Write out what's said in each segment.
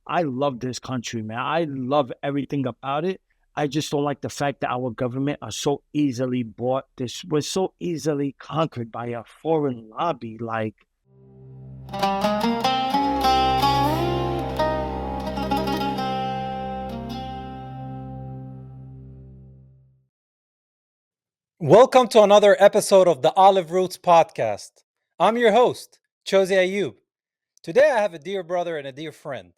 I love this country, man. I love everything about it. I just don't like the fact that our government are so easily bought. This was so easily conquered by a foreign lobby. Like, Welcome to another episode of the Olive Roots podcast. I'm your host, Chose Ayub. Today I have a dear brother and a dear friend.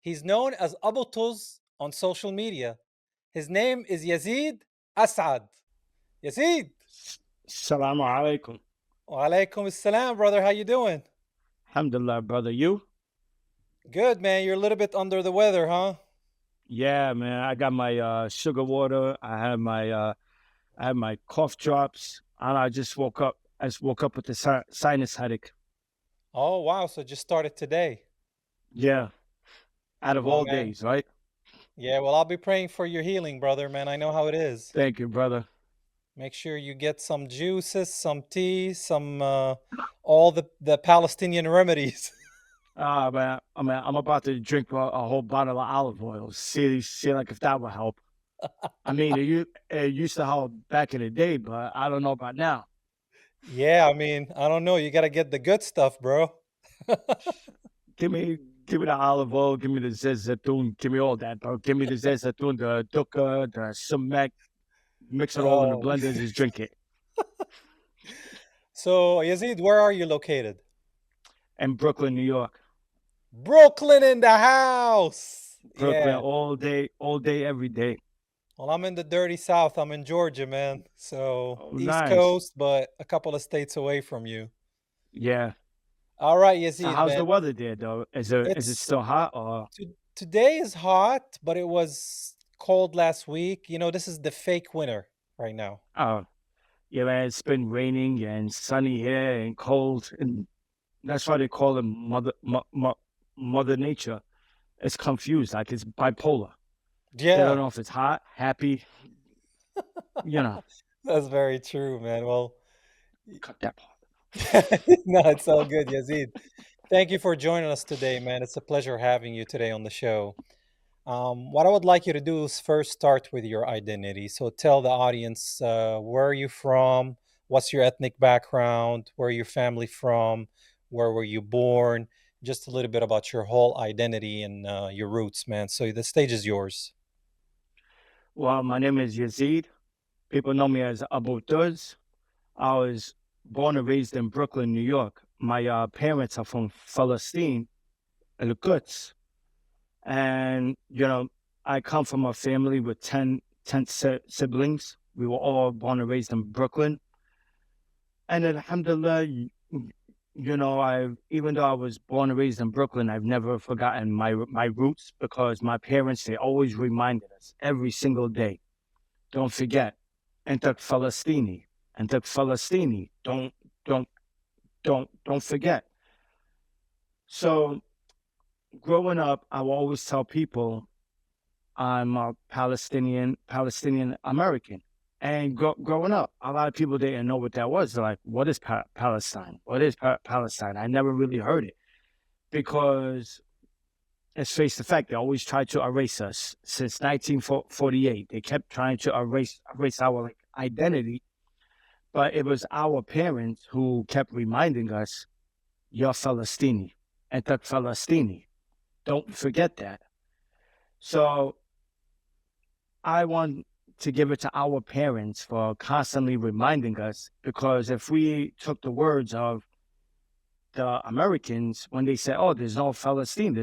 He's known as Abu Tuz on social media. His name is Yazied Assad. Yazied, Salaam alaikum. wa alaikum assalam, brother. How you doing? Alhamdulillah, brother. You? Good, man. You're a little bit under the weather, huh? Yeah, man. I got my sugar water. I have my cough drops. And I just woke up. I just woke up with the sinus headache. Oh, wow. So just started today. Yeah, out of Oh, all man. days, right? Yeah, well, I'll be praying for your healing, brother, man. I know how it is. Thank you, brother. Make sure you get some juices, some tea, some all the Palestinian remedies. Man, I'm about to drink a whole bottle of olive oil. See, like if that would help. I mean, it used to help back in the day, but I don't know about now. Yeah, I mean, I don't know. You got to get the good stuff, bro. Give me, give me the olive oil. Give me the zayzatoon. Give me all that, bro. Give me the zayzatoon, the dukkha, the sumac. Mix it all in the Oh, blender. Just drink it. so Yazid, where are you located? And Brooklyn, New York. Brooklyn in the house. Brooklyn Yeah. all day, every day. Well, I'm in the dirty South. I'm in Georgia, man. So Oh, East nice. Coast, but a couple of states away from you. Yeah. All right, So Yazid, how's man. the weather there, though? Is it It's still hot or? Today is hot, but it was cold last week. This is the fake winter right now. Oh, yeah, man. It's been raining and sunny here and cold, and that's why they call him Mother Nature. It's confused, like it's bipolar. They don't Yeah, know if it's hot, happy. You know, that's very true, man. Well, cut that part. no, it's all good, Yazid. Thank you for joining us today, man. It's a pleasure having you today on the show. What I would like you to do is first start with your identity. So tell the audience where are you from, what's your ethnic background, where your family from, where were you born, just a little bit about your whole identity and your roots, man. So the stage is yours. Well, my name is Yazid. People know me as Abu Tuz. I was born and raised in Brooklyn, New York. My parents are from Palestine, Al-Quds. And, I come from a family with 10 siblings. We were all born and raised in Brooklyn. And alhamdulillah, I even though I was born and raised in Brooklyn, I've never forgotten my roots because my parents, they always reminded us every single day, don't forget, Entak Falastini, Entak Falastini, don't, don't forget. So growing up, I will always tell people I'm a Palestinian-American. And growing up, a lot of people didn't know what that was. They're like, what is Palestine? What is Palestine? I never really heard it because let's face the fact, they always tried to erase us since 1948. They kept trying to erase our identity, but it was our parents who kept reminding us, you're Palestini, and Palestini. Don't forget that. So I want to give it to our parents for constantly reminding us because if we took the words of the Americans when they say, oh, there's no Palestine.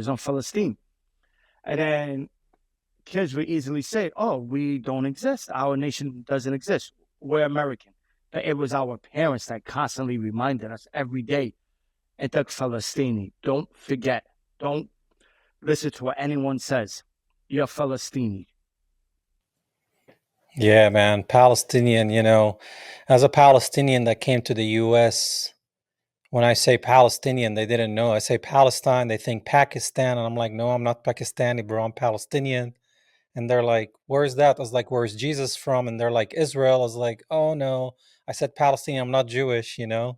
And then kids would easily say, oh, we don't exist. Our nation doesn't exist. We're American. But it was our parents that constantly reminded us every day, Etak Palestini. Don't forget. Don't listen to what anyone says. You're Palestini. Yeah, man. Palestinian, as a Palestinian that came to the US, when I say Palestinian, they didn't know. I say Palestine, they think Pakistan. And I'm like, no, I'm not Pakistani, bro. I'm Palestinian. And they're like, where's that? I was like, where's Jesus from? And they're like, Israel. I was like, oh, no. I said Palestinian. I'm not Jewish. And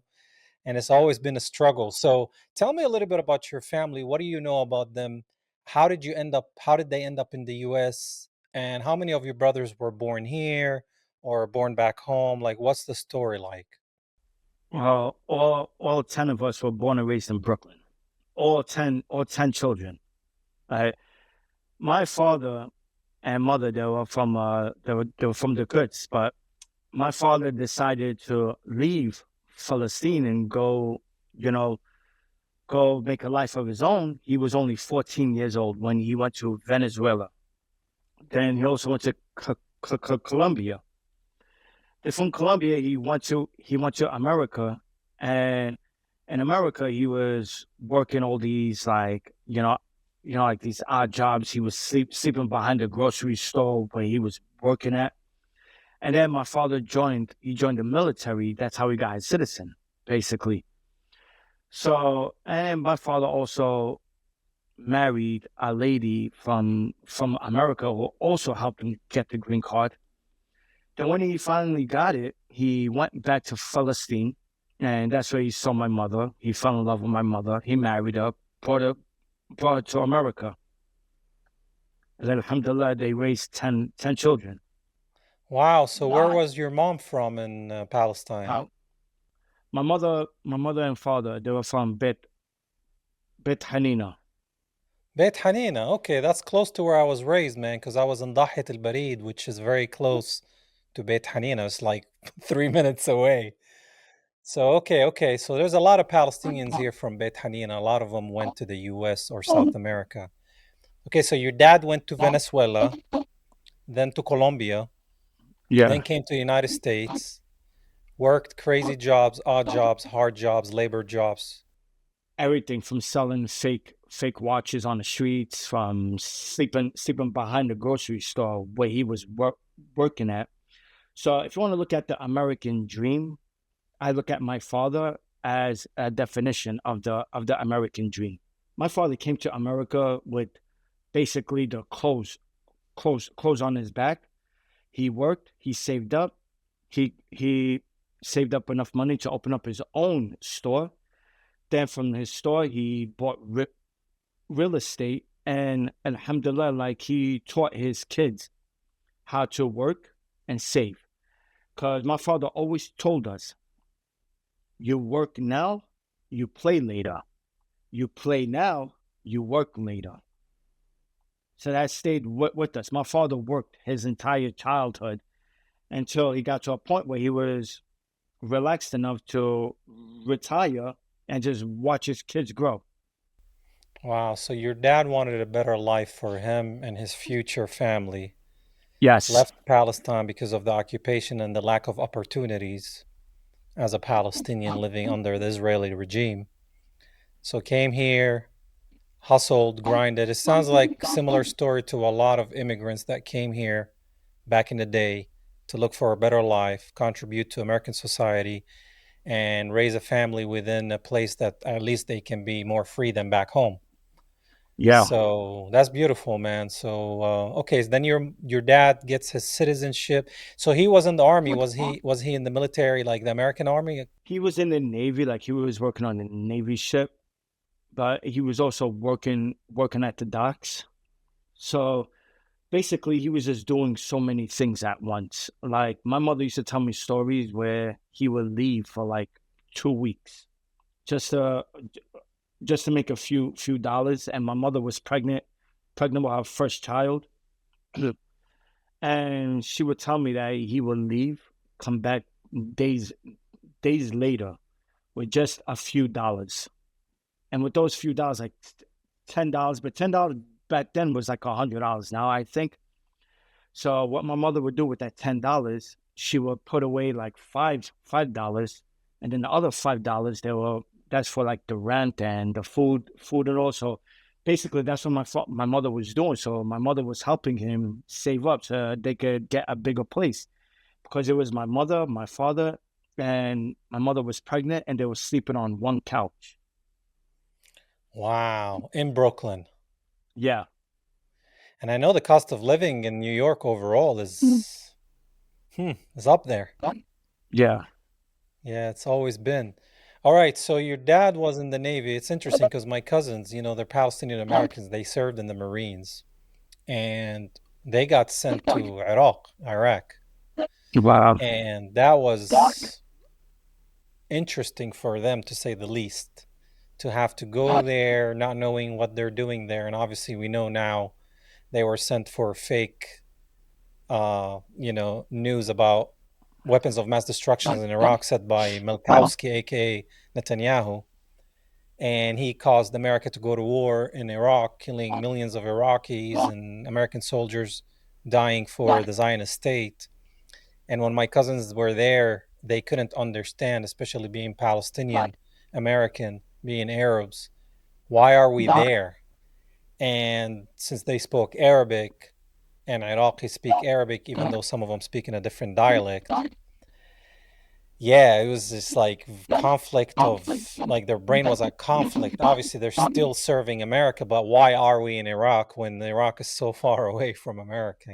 it's always been a struggle. So tell me a little bit about your family. What do you know about them? how did they end up in the US? And how many of your brothers were born here or born back home? Like, what's the story like? Well, all 10 of us were born and raised in Brooklyn. All ten children. Right? My father and mother, they were from the goods, but my father decided to leave Palestine and go, you know, go make a life of his own. He was only 14 years old when he went to Venezuela. Then he also went to Colombia. And from Colombia, he went to America, and in America he was working all these like these odd jobs. He was sleeping behind the grocery store where he was working at. And then my father joined. He joined the military. That's how he got his citizen, basically. So, and my father also married a lady from America who also helped him get the green card. Then when he finally got it, he went back to Palestine, and that's where he saw my mother. He fell in love with my mother. He married her, brought her to America. And then, alhamdulillah, they raised 10 children. Wow. So where Wow. was your mom from in Palestine? How? My mother and father, they were from Bet Hanina. Beit Hanina. Okay, that's close to where I was raised, man, because I was in Dahit al Barid, which is very close to Beit Hanina. It's like 3 minutes away. So, okay. So there's a lot of Palestinians here from Beit Hanina. A lot of them went to the US or South America. Okay, so your dad went to Venezuela, then to Colombia, then Yeah, came to the United States, worked crazy jobs, odd jobs, hard jobs, labor jobs. everything from selling fake watches on the streets, from sleeping behind the grocery store where he was working at. So if you want to look at the American dream, I look at my father as a definition of the American dream. My father came to America with basically the clothes on his back. He worked, he saved up, he saved up enough money to open up his own store. Then from his store, he bought real estate, and alhamdulillah, like he taught his kids how to work and save. Because my father always told us, you work now, you play later. You play now, you work later. So that stayed with us. My father worked his entire childhood until he got to a point where he was relaxed enough to retire and just watch his kids grow. Wow, so your dad wanted a better life for him and his future family. Yes. Left Palestine because of the occupation and the lack of opportunities as a Palestinian living under the Israeli regime. So came here, hustled, grinded. It sounds like similar story to a lot of immigrants that came here back in the day to look for a better life, contribute to American society, and raise a family within a place that at least they can be more free than back home. Yeah. So that's beautiful, man. So okay, so then your dad gets his citizenship. So he was in the army. Was he in the military, like the American army? He was in the Navy, like he was working on a Navy ship, but he was also working at the docks. So basically he was just doing so many things at once. Like my mother used to tell me stories where he would leave for like 2 weeks just to just to make a few dollars. And my mother was pregnant with her first child. And she would tell me that he would leave, come back days days later with just a few dollars. And with those few dollars, like $10, but $10 back then was like $100 now, I think. So what my mother would do with that $10, she would put away like $5, and then the other $5 that's for like the rent and the food and all. So basically, that's what my mother was doing. So my mother was helping him save up so they could get a bigger place, because it was my mother, my father, and my mother was pregnant, and they were sleeping on one couch. Wow, in Brooklyn. Yeah, And I know the cost of living in New York overall is up there. yeah. Yeah, it's always been. All right, so your dad was in the Navy. It's interesting because my cousins, they're Palestinian Americans. They served in the Marines and they got sent to Iraq. Wow. And that was interesting for them to say the least, to have to go there not knowing what they're doing there. And obviously, we know now they were sent for fake, news about weapons of mass destruction in Iraq set by Milkowski, aka Netanyahu. And he caused America to go to war in Iraq, killing millions of Iraqis and American soldiers dying for the Zionist state. And when my cousins were there, they couldn't understand, especially being Palestinian American, being Arabs, why are we there? And since they spoke Arabic and Iraqis speak Arabic, even though some of them speak in a different dialect, yeah, it was just like conflict of like their brain was at conflict. Obviously, they're still serving America, but why are we in Iraq when Iraq is so far away from America,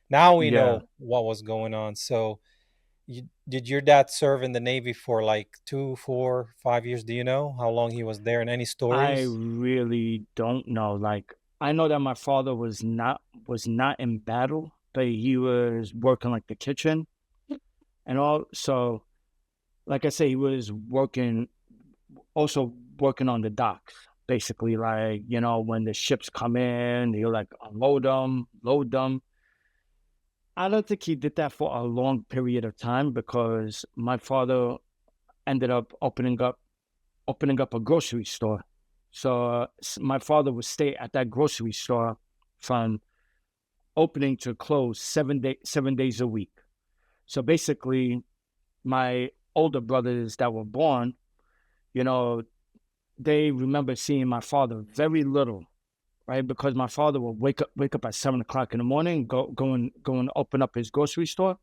Now we Yeah. know what was going on. So, did your dad serve in the Navy for like 2, 4, 5 years? Do you know how long he was there and any I stories? really don't know. Like, I know that my father was not in battle, but he was working like the kitchen and all. So, like I say, he was working also working on the docks. Basically, like, when the ships come in, he'll like unload them, load them. I don't think he did that for a long period of time because my father ended up opening up a grocery store. So my father would stay at that grocery store from opening to close 7 days a week. So basically, my older brothers that were born, you know, they remember seeing my father very little, right? Because my father would wake up at 7 o'clock in the morning, go and open up his grocery store,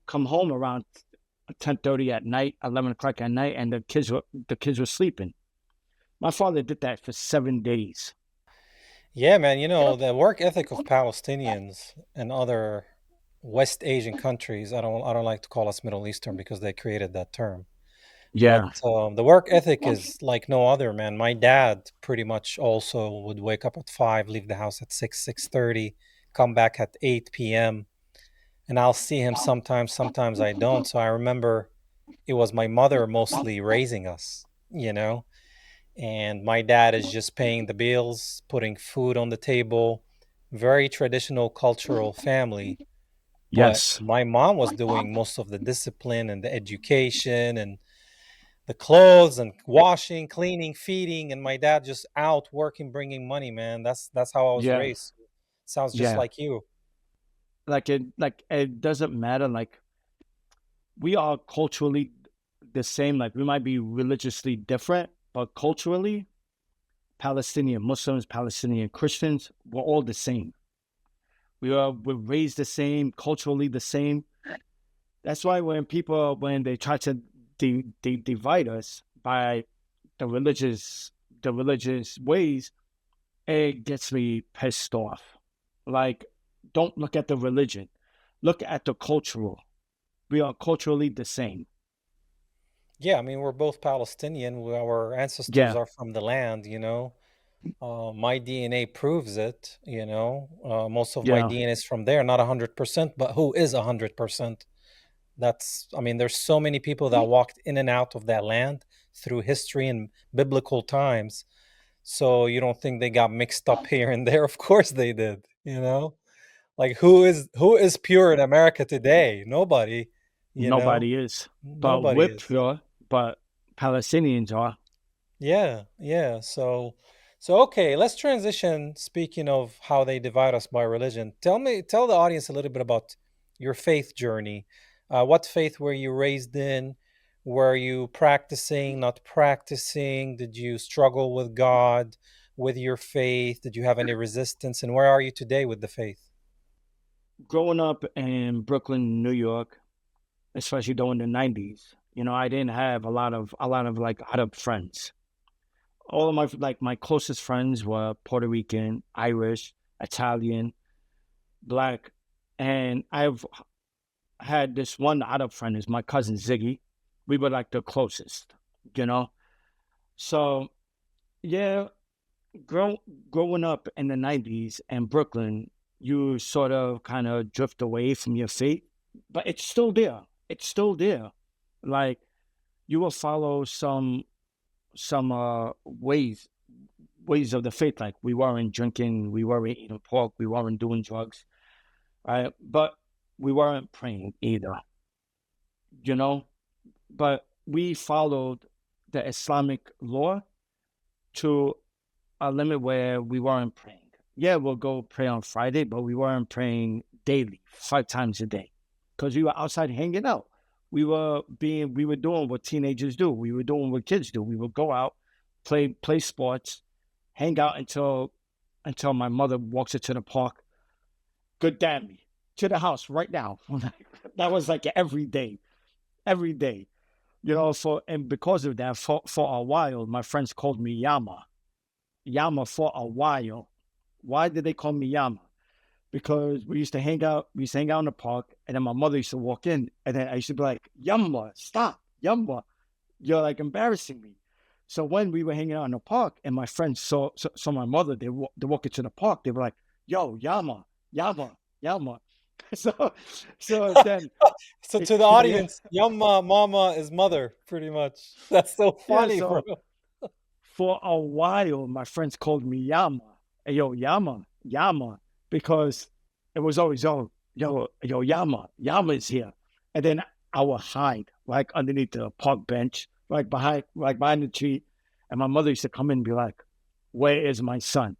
come home around 10:30 at night, 11 o'clock at night, and the kids were sleeping. My father did that for 7 days. Yeah, man, the work ethic of Palestinians and other West Asian countries, I don't like to call us Middle Eastern because they created that term. But Yeah, the work ethic is like no other, man. My dad pretty much also would wake up at 5, leave the house at 6:30, come back at 8 p.m. And I'll see him sometimes I don't. So I remember it was my mother mostly raising us, and my dad is just paying the bills, putting food on the table, very traditional cultural family. But yes, my mom was doing most of the discipline and the education and the clothes and washing, cleaning, feeding, and my dad just out working, bringing money, man. That's how I was yeah, raised. Sounds just yeah. like you. Like it doesn't matter. Like, we are culturally the same. Like, we might be religiously different, but culturally, Palestinian Muslims, Palestinian Christians, we're all the same. We're raised the same, culturally the same. That's why when they try to divide us by the religious the religious ways, it gets me pissed off. Like, don't look at the religion, look at the cultural. We are culturally the same. Yeah, I mean, we're both Palestinian. Our ancestors Yeah, are from the land. My DNA proves it. Most of my yeah, DNA is from there, not 100%, but who is 100%? I mean, there's so many people that walked in and out of that land through history and biblical times. So you don't think they got mixed up here and there? Of course they did. Like who is pure in America today? Nobody, you know? nobody is. But Nobody we're is. pure, but Palestinians are. Yeah, yeah. So okay, let's transition. Speaking of how they divide us by religion, tell the audience a little bit about your faith journey. What faith were you raised in? Were you practicing, not practicing? Did you struggle with God, with your faith? Did you have any resistance? And where are you today with the faith? Growing up in Brooklyn, New York, especially during the '90s, I didn't have a lot of like Arab friends. All of my closest friends were Puerto Rican, Irish, Italian, black, and I've had this one Arab friend is my cousin Ziggy. We were like the closest. you know. So yeah, grow, growing up in the '90s in Brooklyn, you sort of kind of drift away from your faith, but it's still there. It's still there. Like you will follow some ways of the faith. Like we weren't drinking, we weren't eating pork, we weren't doing drugs, right? But we weren't praying either, you know. But we followed the Islamic law to a limit where we weren't praying. Yeah, we'll go pray on Friday, but we weren't praying daily, 5 times a day, because we were outside hanging out. We were doing what teenagers do. We were doing what kids do. We would go out, play sports, hang out until my mother walks into the park. Good damn me to the house right now. That was like every day. You know, and because of that, for a while, my friends called me Yama. Yama for a while. Why did they call me Yama? Because we used to hang out in the park, and then my mother used to walk in, and then I used to be like, Yama, stop, Yama, you're like embarrassing me. So when we were hanging out in the park, and my friends saw my mother, they walk into the park, they were like, yo, Yama, Yama, Yama. So so then So it, to the yeah, audience, Yumma Mama is mother, pretty much. That's so yeah. funny, bro. So for a while, my friends called me Yama. Hey, yo, Yama, Yama, because it was always, yo, Yama, Yama is here. And then I would hide like underneath the park bench, like behind the tree. And my mother used to come in and be like, where is my son?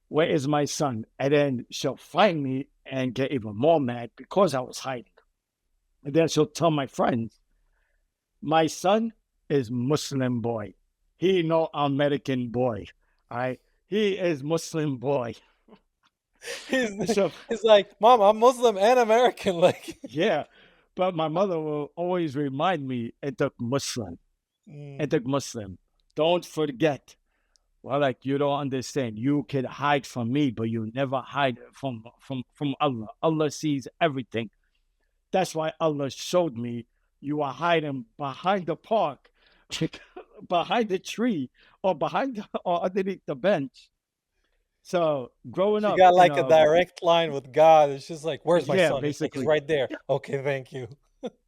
Where is my son? And then she'll find me and get even more mad because I was hiding. And then she'll tell my friends, my son is Muslim boy. He no American boy. All right. He is Muslim boy. He's So he's like, Mom, I'm Muslim and American. Like, yeah. But my mother will always remind me it took Muslim. It mm, took Muslim. Don't forget. Well, like you don't understand. You can hide from me, but you never hide from Allah. Allah sees everything. That's why Allah showed me you are hiding behind the park, behind the tree, or underneath the bench. So growing she up got in like a direct line with God. It's just like, where's my yeah, son? He's like, he's basically, right there. Okay, thank you.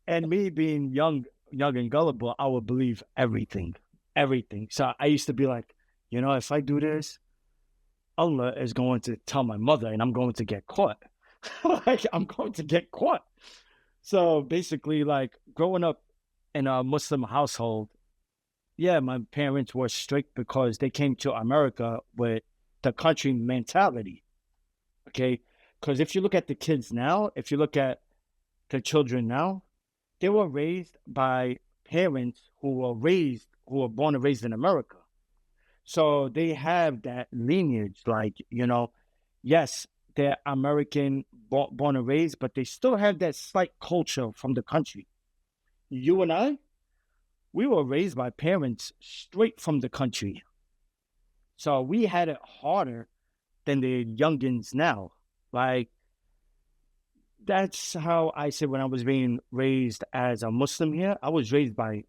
and me being young and gullible, I would believe everything, everything. So I used to be like, if I do this, Allah is going to tell my mother, and I'm going to get caught. Like I'm going to get caught. So basically, like growing up in a Muslim household, yeah, my parents were strict because they came to America with the country mentality. Okay. Because if you look at the kids now, if you look at the children now, they were raised by parents who were born and raised in America. So they have that lineage, like, yes, they're American born and raised, but they still have that slight culture from the country. You and I, we were raised by parents straight from the country. So we had it harder than the youngins now. Like, that's how I said when I was being raised as a Muslim here. I was raised by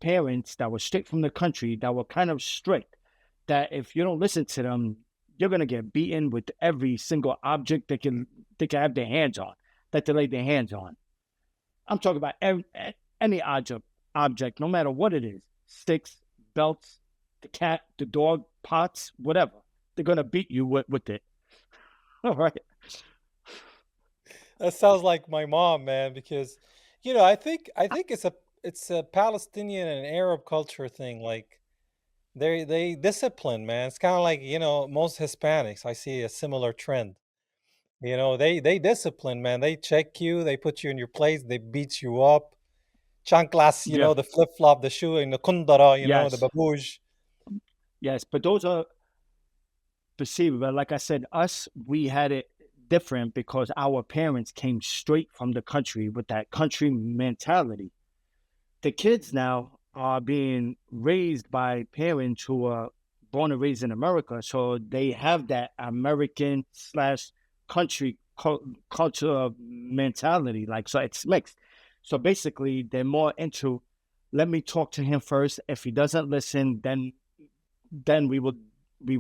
parents that were straight from the country that were kind of strict. That if you don't listen to them, you're gonna get beaten with every single object they can have their hands on, that they lay their hands on. I'm talking about any object, no matter what it is, sticks, belts, the cat, the dog, pots, whatever. They're gonna beat you with it. All right. That sounds like my mom, man, because I think it's a Palestinian and Arab culture thing. Like they discipline, man. It's kind of like, most Hispanics. I see a similar trend. They discipline, man. They check you, they put you in your place, they beat you up. Chanclas, Yeah. the flip flop, the shoe, and the kundara, the Yes. babouche. Yes. But those are perceived. But like I said, us, we had it different because our parents came straight from the country with that country mentality. The kids now are being raised by parents who are born and raised in America, so they have that American slash country culture mentality. Like, so it's mixed. So basically, they're more into let me talk to him first. If he doesn't listen, then we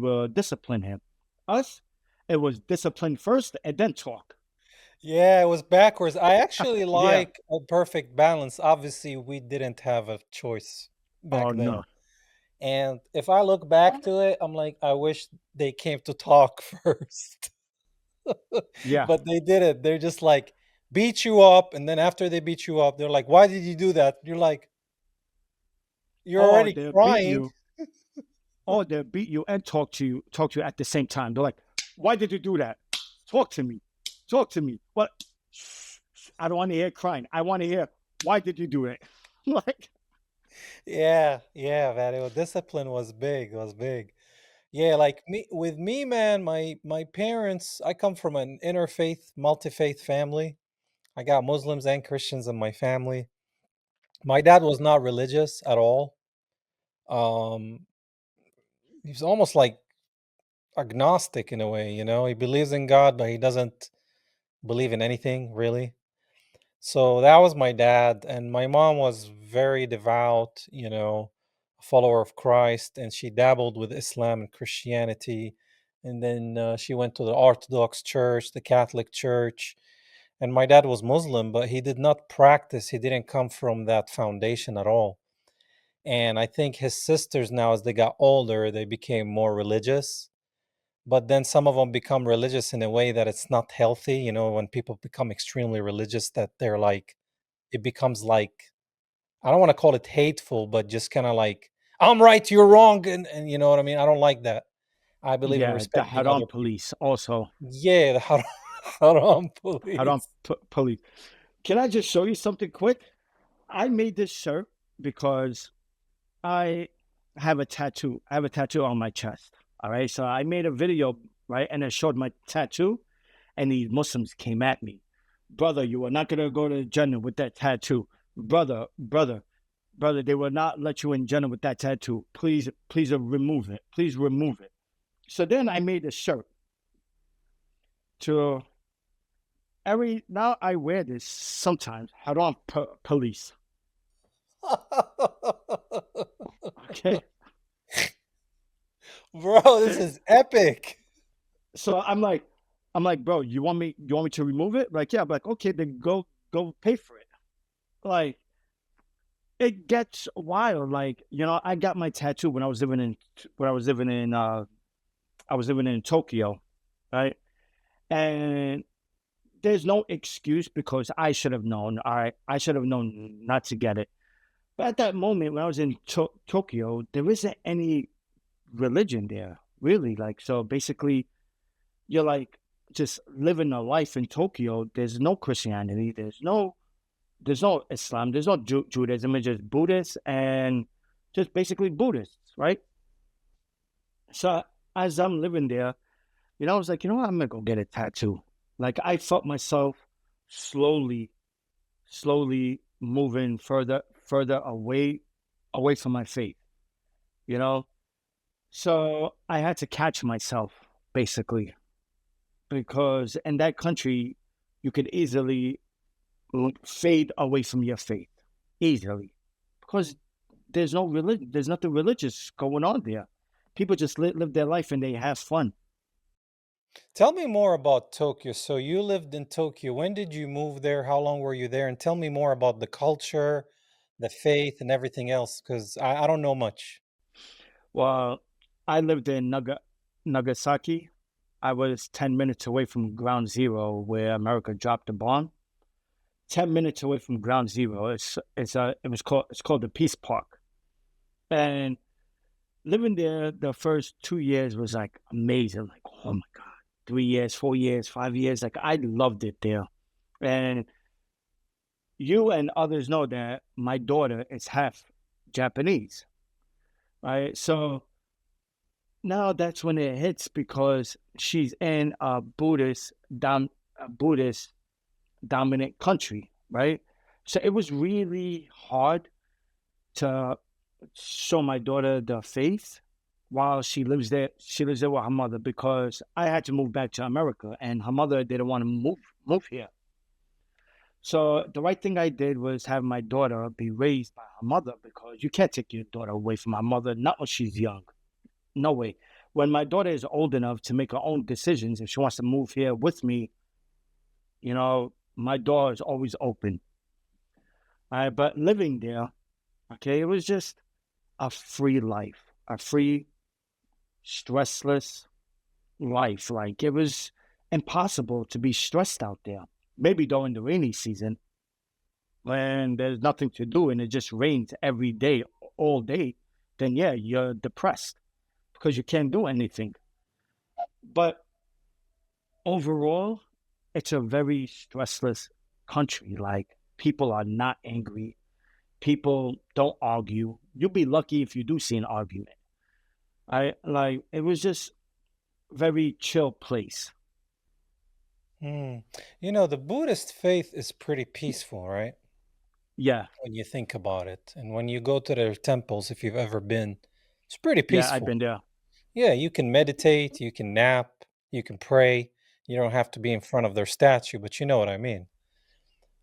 will discipline him. Us, it was discipline first and then talk. Yeah, it was backwards. I actually Yeah. like a perfect balance. Obviously, we didn't have a choice back Oh then. no. And if I look back to it, I'm like, I wish they came to talk first. Yeah. But they did it. They're just like, beat you up. And then after they beat you up, they're like, why did you do that? You're like, you're Or already they'll beat crying. you. Or they'll beat you and talk to you at the same time. They're like, why did you do that? Talk to me. Talk to me. What? I don't want to hear crying. I want to hear, why did you do it? Like, Yeah, yeah, man. Discipline was big, was big. Yeah, like me, man, my parents, I come from an interfaith, multi-faith family. I got Muslims and Christians in my family. My dad was not religious at all. Um, he's almost like agnostic in a way, you know. He believes in God, but he doesn't believe in anything really. So that was my dad, and my mom was very devout, you know, a follower of Christ, and she dabbled with Islam and Christianity, and then she went to the Orthodox Church, the Catholic Church, and my dad was Muslim, but he did not practice. He didn't come from that foundation at all. And I think his sisters now, as they got older, they became more religious. But then some of them become religious in a way that it's not healthy. You know, when people become extremely religious, that they're like, it becomes like, I don't want to call it hateful, but just kind of like, I'm right, you're wrong, and you know what I mean. I don't like that. I believe in yeah, the respecting Haram other people. police also. Yeah, the haram Haram police. police. Can I just show you something quick? I made this shirt because I have a tattoo. I have a tattoo on my chest. All right. So I made a video, right? And I showed my tattoo, and these Muslims came at me. Brother, you are not going to go to Jannah with that tattoo. Brother, they will not let you in Jannah with that tattoo. Please remove it. Please remove it. So then I made a shirt to now I wear this sometimes. Haram police. Okay. Bro, this is epic. So I'm like, bro, you want me to remove it? Like, yeah, I'm like, okay, then go pay for it. Like, it gets wild. Like, I got my tattoo when I was living in Tokyo, right? And there's no excuse because I should have known. All right, I should have known not to get it. But at that moment, when I was in Tokyo, there isn't any religion there, really. Like, so basically, you're like just living a life in Tokyo. There's no Christianity. There's no Islam. There's no Judaism. It's just Buddhists and just basically Buddhists, right? So as I'm living there, I was like, you know what? I'm gonna go get a tattoo. Like, I felt myself slowly, slowly moving further away from my faith. You know, so I had to catch myself basically because in that country, you could easily fade away from your faith easily because there's no religion, there's nothing religious going on there. People just live their life and they have fun. Tell me more about Tokyo. So you lived in Tokyo. When did you move there? How long were you there? And tell me more about the culture, the faith, and everything else, because I don't know much. Well, I lived in Nagasaki. I was 10 minutes away from ground zero where America dropped the bomb. 10 minutes away from ground zero. It's called the Peace Park. And living there the first 2 years was like amazing. Like, oh my God. 3 years, 4 years, 5 years. Like, I loved it there. And you and others know that my daughter is half Japanese, right? So now that's when it hits because she's in a Buddhist dominant country, right? So it was really hard to show my daughter the faith while she lives there. She lives there with her mother because I had to move back to America, and her mother didn't want to move here. So the right thing I did was have my daughter be raised by her mother because you can't take your daughter away from her mother, not when she's young. No way. When my daughter is old enough to make her own decisions, if she wants to move here with me, my door is always open. All right, but living there, okay, it was just a free life, a free, stressless life. Like it was impossible to be stressed out there. Maybe during the rainy season when there's nothing to do and it just rains every day, all day, then yeah, you're depressed because you can't do anything. But overall, it's a very stressless country. Like people are not angry. People don't argue. You'll be lucky if you do see an argument. I like it was just very chill place. Hmm. You know, the Buddhist faith is pretty peaceful, right? Yeah, When you think about it. And when you go to their temples, if you've ever been, it's pretty yeah, I've peaceful. been there. Yeah, you can meditate, you can nap, you can pray. You don't have to be in front of their statue, but you know what I mean.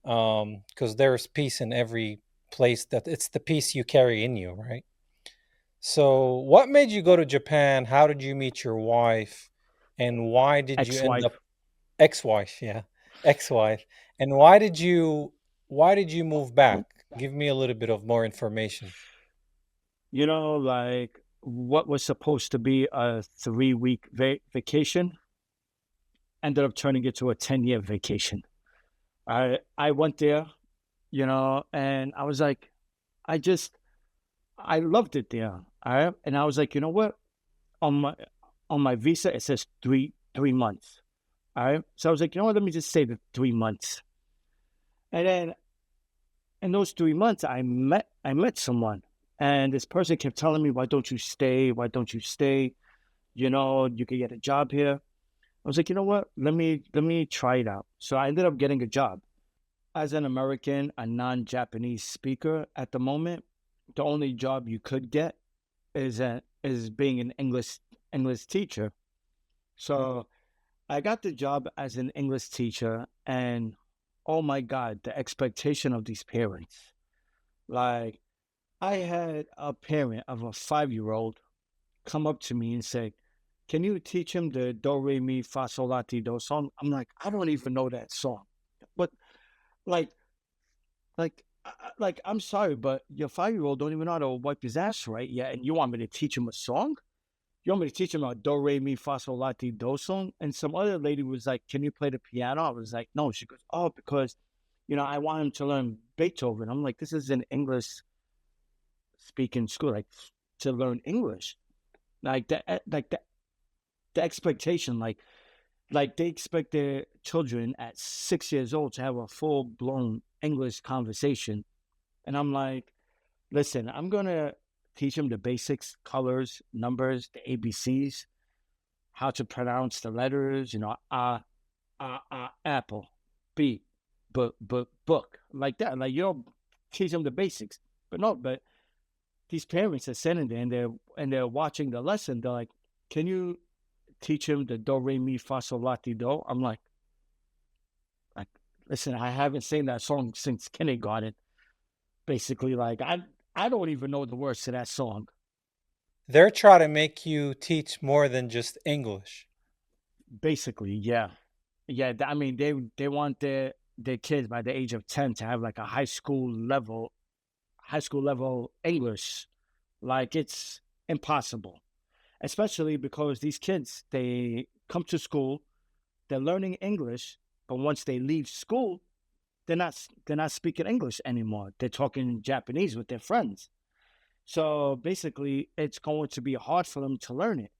Because there's peace in every place that it's the peace you carry in you, right? So, what made you go to Japan? How did you meet your wife? And why did you end up Ex-wife. ex-wife, yeah, ex-wife. And why did you move back? Give me a little bit of more information. Like what was supposed to be a 3-week vacation ended up turning into a 10-year vacation. I went there, and I was like, I just I loved it there. And I was like, you know what? On my on my visa it says three months. All right. So I was like, you know what? Let me just say the 3 months. And then in those 3 months, I met someone, and this person kept telling me, "Why don't you stay? Why don't you stay? You could get a job here." I was like, you know what? Let me try it out. So I ended up getting a job as an American, a non-Japanese speaker. At the moment, the only job you could get is being an English teacher. So I got the job as an English teacher, and oh my God, the expectation of these parents. Like, I had a parent of a 5-year-old come up to me and say, "Can you teach him the Do Re Mi Fa Sol La Ti Do song?" I'm like, I don't even know that song. But like, I'm sorry, but your 5-year-old don't even know how to wipe his ass right yet, and you want me to teach him a song? You want me to teach him a Do Re Mi Fa Sol La Ti Do song? And some other lady was like, "Can you play the piano?" I was like, "No." She goes, "Oh, because I want him to learn Beethoven." I'm like, "This is an English speaking school, like to learn English." Like the expectation, like they expect their children at 6 years old to have a full blown English conversation, and I'm like, listen, I'm gonna teach them the basics, colors, numbers, the ABCs, how to pronounce the letters, apple, b, book, like that. Like teach them the basics, but no, but these parents are sitting there and they're watching the lesson. They're like, "Can you teach him the do re mi fa sol la ti do?" I'm like, listen, I haven't sang that song since kindergarten. Basically, like I don't even know the words to that song. They're trying to make you teach more than just English. Basically, yeah, yeah. I mean, they want their kids by the age of 10 to have like a high school level English. Like it's impossible, especially because these kids they come to school, they're learning English, but once they leave school, they're not speaking English anymore. They're talking Japanese with their friends. So basically, it's going to be hard for them to learn it.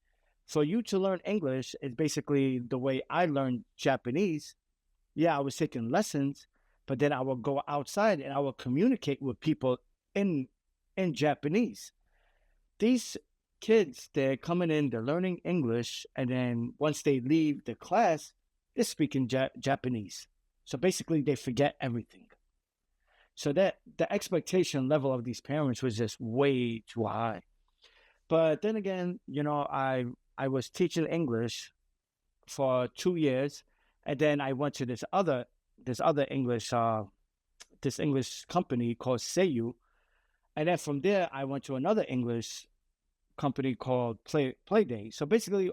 For you to learn English is basically the way I learned Japanese. Yeah, I was taking lessons, but then I would go outside and I would communicate with people in in Japanese. These kids, they're coming in, they're learning English, and then once they leave the class, they're speaking Japanese. So basically, they forget everything. So that the expectation level of these parents was just way too high. But then again, I was teaching English for 2 years, and then I went to this other this other English this English company called Seiyu, and then from there I went to another English company called Playday. So basically,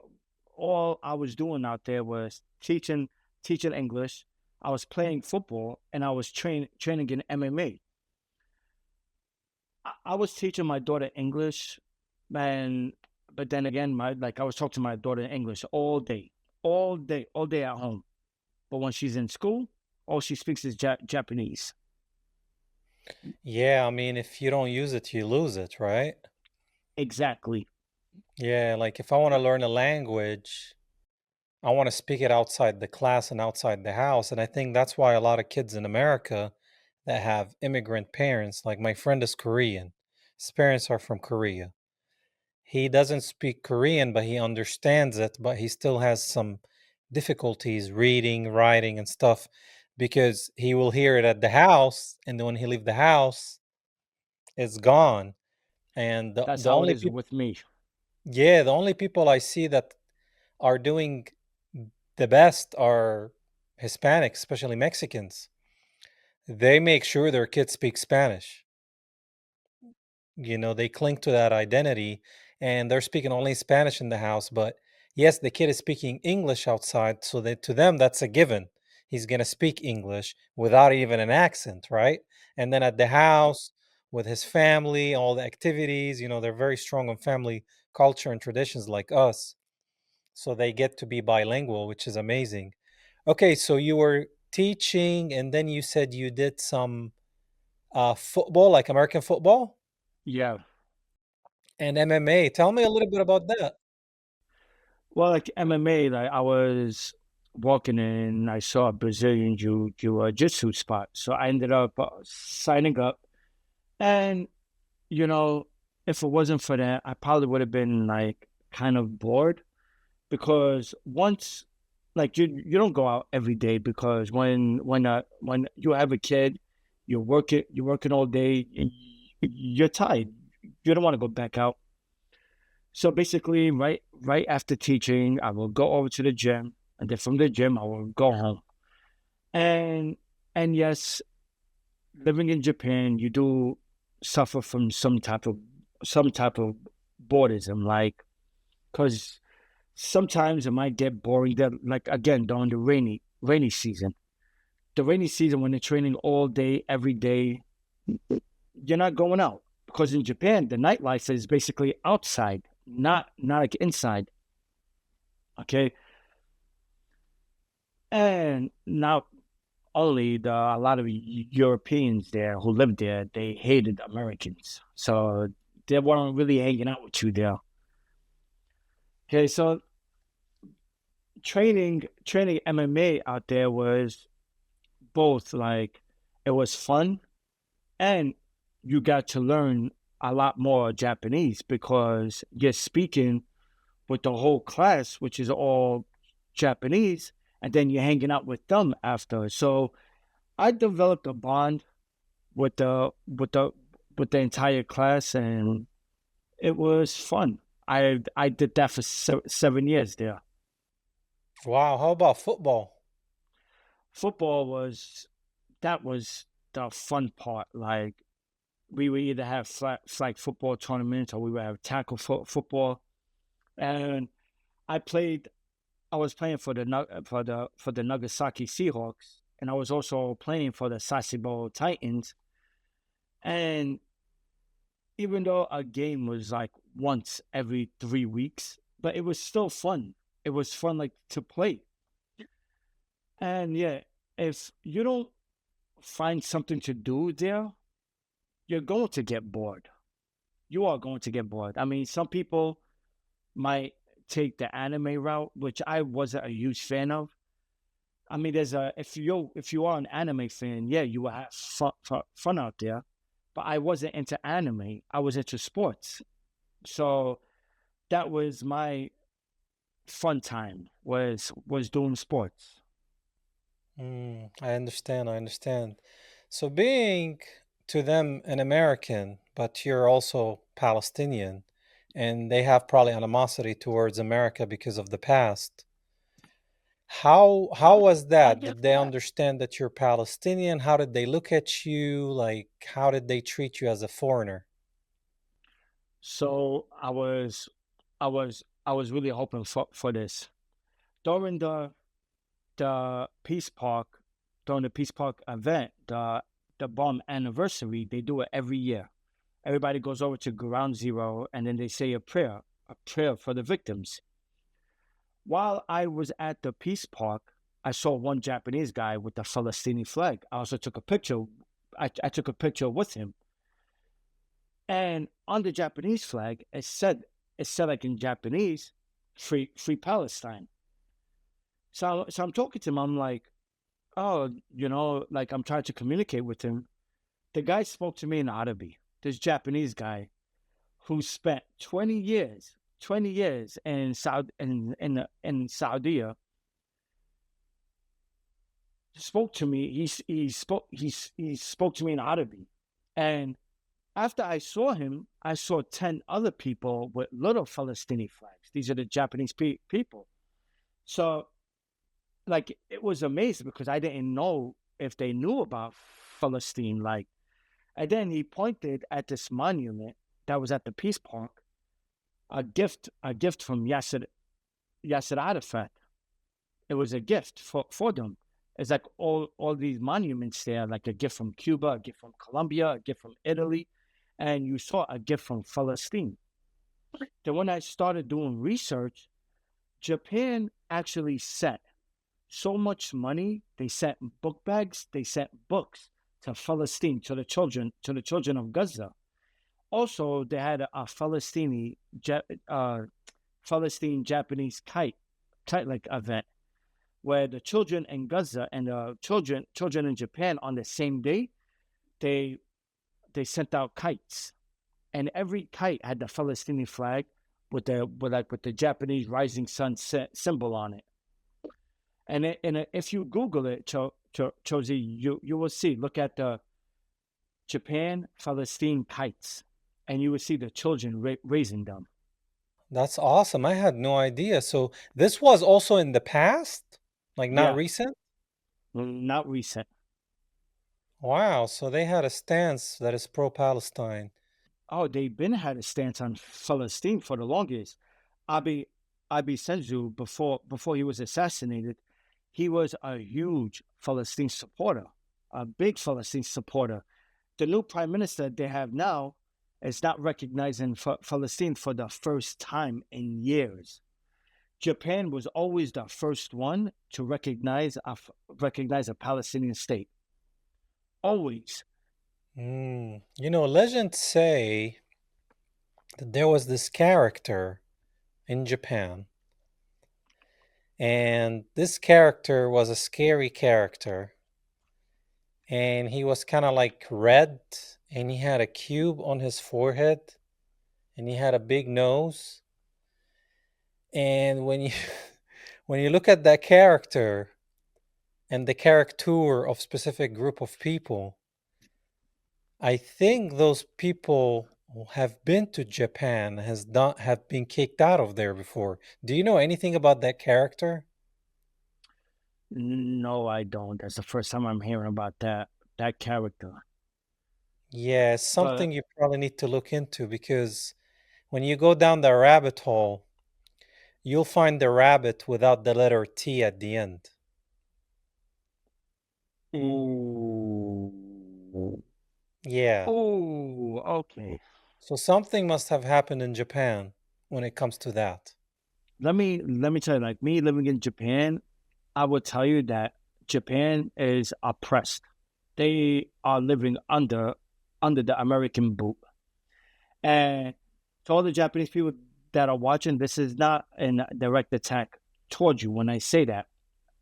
all I was doing out there was teaching English. I was playing football, and I was training in MMA. I was teaching my daughter English, man. But then again, my like I was talking to my daughter in English all day at home. But when she's in school, all she speaks is Japanese. Yeah, I mean, if you don't use it, you lose it, right? Exactly. Yeah, like if I want to learn a language, I want to speak it outside the class and outside the house. And I think that's why a lot of kids in America that have immigrant parents, like my friend is Korean, his parents are from Korea. He doesn't speak Korean, but he understands it, but he still has some difficulties reading, writing, and stuff because he will hear it at the house, and then when he leave the house, it's gone. And the, That's the how it only is people, with me. yeah, the only people I see that are doing the best are Hispanics, especially Mexicans. They make sure their kids speak Spanish. They cling to that identity and they're speaking only Spanish in the house. But yes, the kid is speaking English outside. So that to them, that's a given. He's going to speak English without even an accent, right? And then at the house with his family, all the activities, they're very strong on family culture and traditions like us. So they get to be bilingual, which is amazing. Okay, so you were teaching and then you said you did some football, like American football Yeah. and MMA. Tell me a little bit about that. Well, like MMA, like I was walking in, I saw a Brazilian jiu-jitsu spot, so I ended up signing up. And you know, if it wasn't for that, I probably would have been like kind of bored because once, like you don't go out every day because when you have a kid, you're working all day, and you're tired. You don't want to go back out. So basically, right after teaching, I will go over to the gym, and then from the gym, I will go home. And and yes, living in Japan, you do suffer from some type of boredom, like because sometimes it might get boring. That like again during the rainy season, the rainy season when they're training all day every day, you're not going out because in Japan the nightlife is basically outside, not like inside. Okay, and now only a lot of Europeans there who lived there, they hated Americans, so they weren't really hanging out with you there. Okay, so training MMA out there was both like it was fun and you got to learn a lot more Japanese because you're speaking with the whole class, which is all Japanese, and then you're hanging out with them after. So I developed a bond with the entire class, and it was fun. I did that for 7 years there. Wow, how about football? Football was that was the fun part. Like we would either have flag football tournaments or we would have tackle football. And I played. I was playing for the Nagasaki Seahawks, and I was also playing for the Sasebo Titans. And even though a game was like once every 3 weeks, but it was still fun. It was fun like to play. And yeah, if you don't find something to do there, you're going to get bored. You are going to get bored. I mean, some people might take the anime route, which I wasn't a huge fan of. I mean, there's a if you are an anime fan, yeah, you will have fun out there. But I wasn't into anime. I was into sports. So that was my fun time was doing sports. I understand. I understand. So, being to them an American, but you're also Palestinian, and they have probably animosity towards America because of the past. How was I that? get Did they that. understand that you're Palestinian? How did they look at you? Like, how did they treat you as a foreigner? So I was really hoping for this during the Peace Park during the Peace Park event, the bomb anniversary. They do it every year. Everybody goes over to Ground Zero and then they say a prayer for the victims. While I was at the Peace Park, I saw one Japanese guy with the Palestinian flag. I also took a picture. I took a picture with him, and on the Japanese flag, it said like in Japanese, "Free Palestine." So I'm talking to him. I'm like, oh, like I'm trying to communicate with him. The guy spoke to me in Arabic. This Japanese guy who spent 20 years in Saudi, spoke to me. He spoke to me in Arabic, and after I saw him, I saw 10 other people with little Palestinian flags. These are the Japanese people. So like it was amazing because I didn't know if they knew about Palestine. Like, and then he pointed at this monument that was at the Peace Park, a gift from Yasser Arafat. It was a gift for them. It's like all these monuments there, like a gift from Cuba, a gift from Colombia, a gift from Italy, and you saw a gift from Palestine. Then when I started doing research, Japan actually sent so much money. They sent book bags, they sent books to Palestine, to the children of Gaza. Also, they had a Palestine Japanese kite like event where the children in Gaza and the children in Japan on the same day, they they sent out kites, and every kite had the Palestinian flag with the Japanese rising sun symbol on it. If you Google it, Chozi, you will see. Look at the Japan Palestine kites, and you will see the children raising them. That's awesome. I had no idea. So this was also in the past, like not Yeah, recent? not recent. Wow. So they had a stance that is pro-Palestine. Oh, they've been had a stance on Palestine for the longest. Abi Abi Senzu, before he was assassinated, he was a huge Palestine supporter, a big Palestine supporter. The new prime minister they have now is not recognizing Palestine for the first time in years. Japan was always the first one to recognize a Palestinian state. Always. Legends say that there was this character in Japan, and this character was a scary character, and he was kind of like red, and he had a cube on his forehead, and he had a big nose. And when you when you look at that character and the caricature of specific group of people, I think those people who have been to Japan has not have been kicked out of there before. Do you know anything about that character? No, I don't. That's the first time I'm hearing about that character. Yeah, it's But something you probably need to look into because when you go down the rabbit hole, you'll find the rabbit without the letter T at the end. ooh, Yeah. okay. So something must have happened in Japan when it comes to that. Let me tell you, like me living in Japan, I would tell you that Japan is oppressed. They are living under the American boot. And to all the Japanese people that are watching, this is not a direct attack towards you when I say that.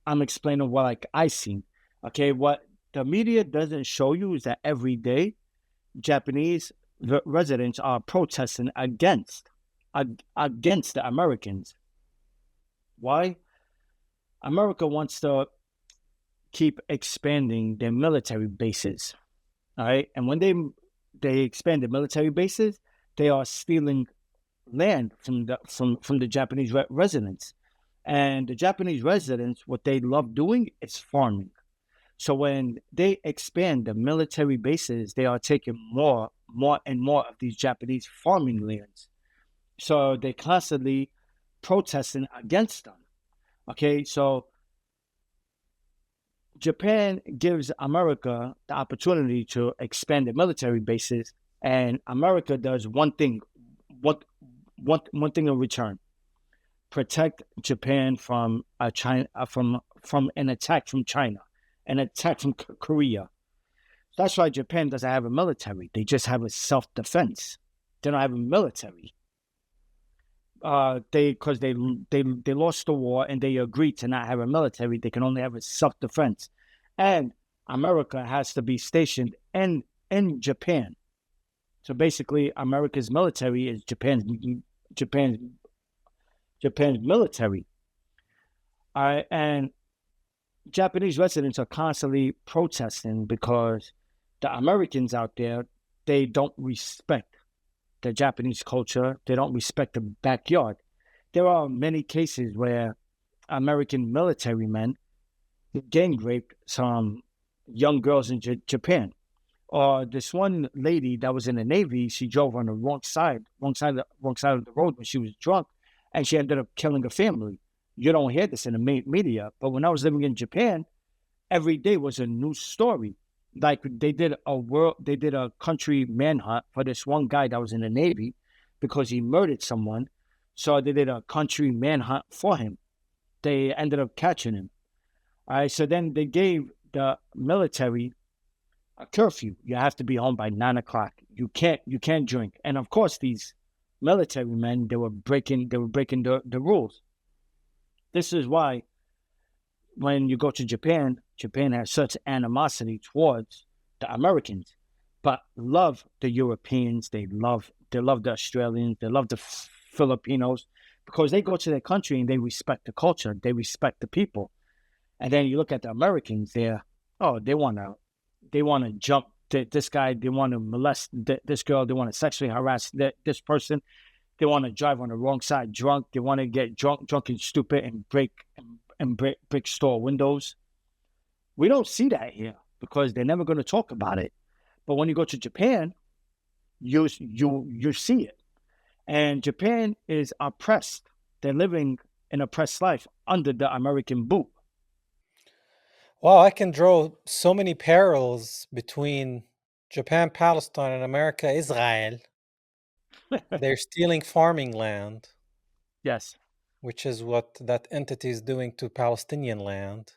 I'm explaining what like I see. Okay, what the media doesn't show you is that every day Japanese residents are protesting against the Americans. Why? America wants to keep expanding their military bases. All right, and when they expand the military bases, they are stealing land from the Japanese residents, And the Japanese residents, what they love doing is farming. So when they expand the military bases, they are taking more and more of these Japanese farming lands. So they constantly protesting against them. Okay, so Japan gives America the opportunity to expand the military bases, and America does one thing, what one thing in return: protect Japan from China, from an attack from China, an attack from Korea. That's why Japan doesn't have a military; they just have a self defense. They don't have a military. They because they lost the war and they agreed to not have a military. They can only have a self defense, and America has to be stationed in Japan. So basically, America's military is Japan's Japan's military. All right, and Japanese residents are constantly protesting because the Americans out there, they don't respect the Japanese culture. They don't respect the backyard. There are many cases where American military men gang raped some young girls in Japan. Or this one lady that was in the Navy, she drove on the wrong side of the road when she was drunk, and she ended up killing a family. You don't hear this in the media, but when I was living in Japan, every day was a new story. Like they did a country manhunt for this one guy that was in the Navy because he murdered someone. So they did a country manhunt for him. They ended up catching him. All right, so then they gave the military a curfew. You have to be home by 9 o'clock. You can't drink. And of course, these military men they were breaking the rules. This is why when you go to Japan, Japan has such animosity towards the Americans, but love the Europeans. They love the Australians. They love the Filipinos because they go to their country and they respect the culture. They respect the people. And then you look at the Americans. They want to jump this guy. They want to molest this girl. They want to sexually harass this person. They want to drive on the wrong side drunk. They want to get drunk and stupid and break store windows. We don't see that here because they're never going to talk about it. But when you go to Japan, you see it. And Japan is oppressed. They're living an oppressed life under the American boot. Wow, I can draw so many parallels between Japan, Palestine, and America, Israel. They're stealing farming land, Yes. which is what that entity is doing to Palestinian land.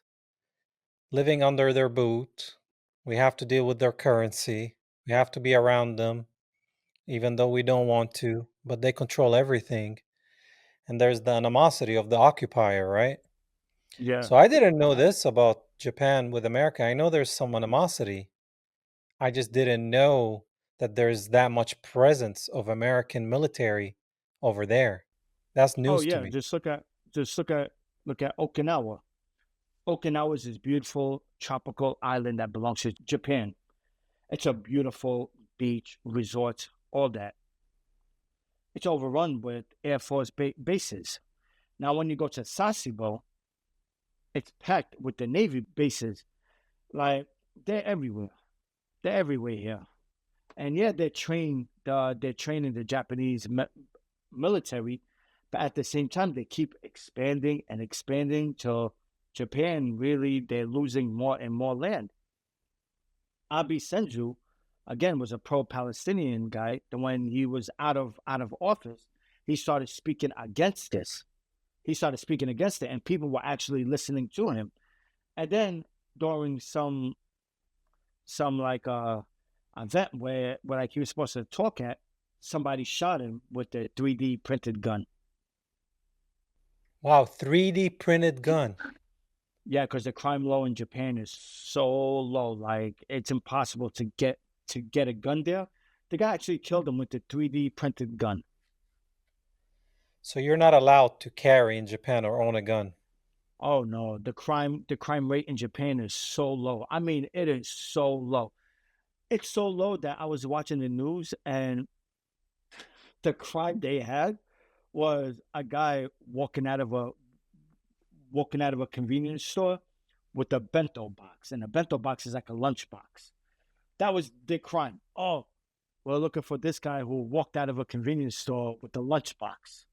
Living under their boot, we have to deal with their currency. We have to be around them, even though we don't want to, but they control everything. And there's the animosity of the occupier, right? Yeah. So I didn't know this about Japan with America. I know there's some animosity. I just didn't know that there's that much presence of American military over there. That's Oh news to yeah. me. Just look at Okinawa. Okinawa is this beautiful tropical island that belongs to Japan. It's a beautiful beach, resort, all that. It's overrun with Air Force bases. Now, when you go to Sasebo, it's packed with the Navy bases. Like they're everywhere. They're everywhere here. And yeah, they're training the Japanese military, but at the same time, they keep expanding and expanding till Japan really they're losing more and more land. Abe Senju, again, was a pro-Palestinian guy. And when he was out of office, he started speaking against this. He started speaking against it, and people were actually listening to him. And then during some like event where like he was supposed to talk at, somebody shot him with a 3D printed gun. Wow, 3D printed gun. Yeah, because the crime law in Japan is so low, like it's impossible to get a gun there. The guy actually killed him with the 3D printed gun. So you're not allowed to carry in Japan or own a gun. Oh no, the crime rate in Japan is so low. I mean, it is so low. It's so low that I was watching the news and the crime they had was a guy walking out of a walking out of a convenience store with a bento box, and a bento box is like a lunch box. That was their crime. Oh, we're looking for this guy who walked out of a convenience store with a lunchbox.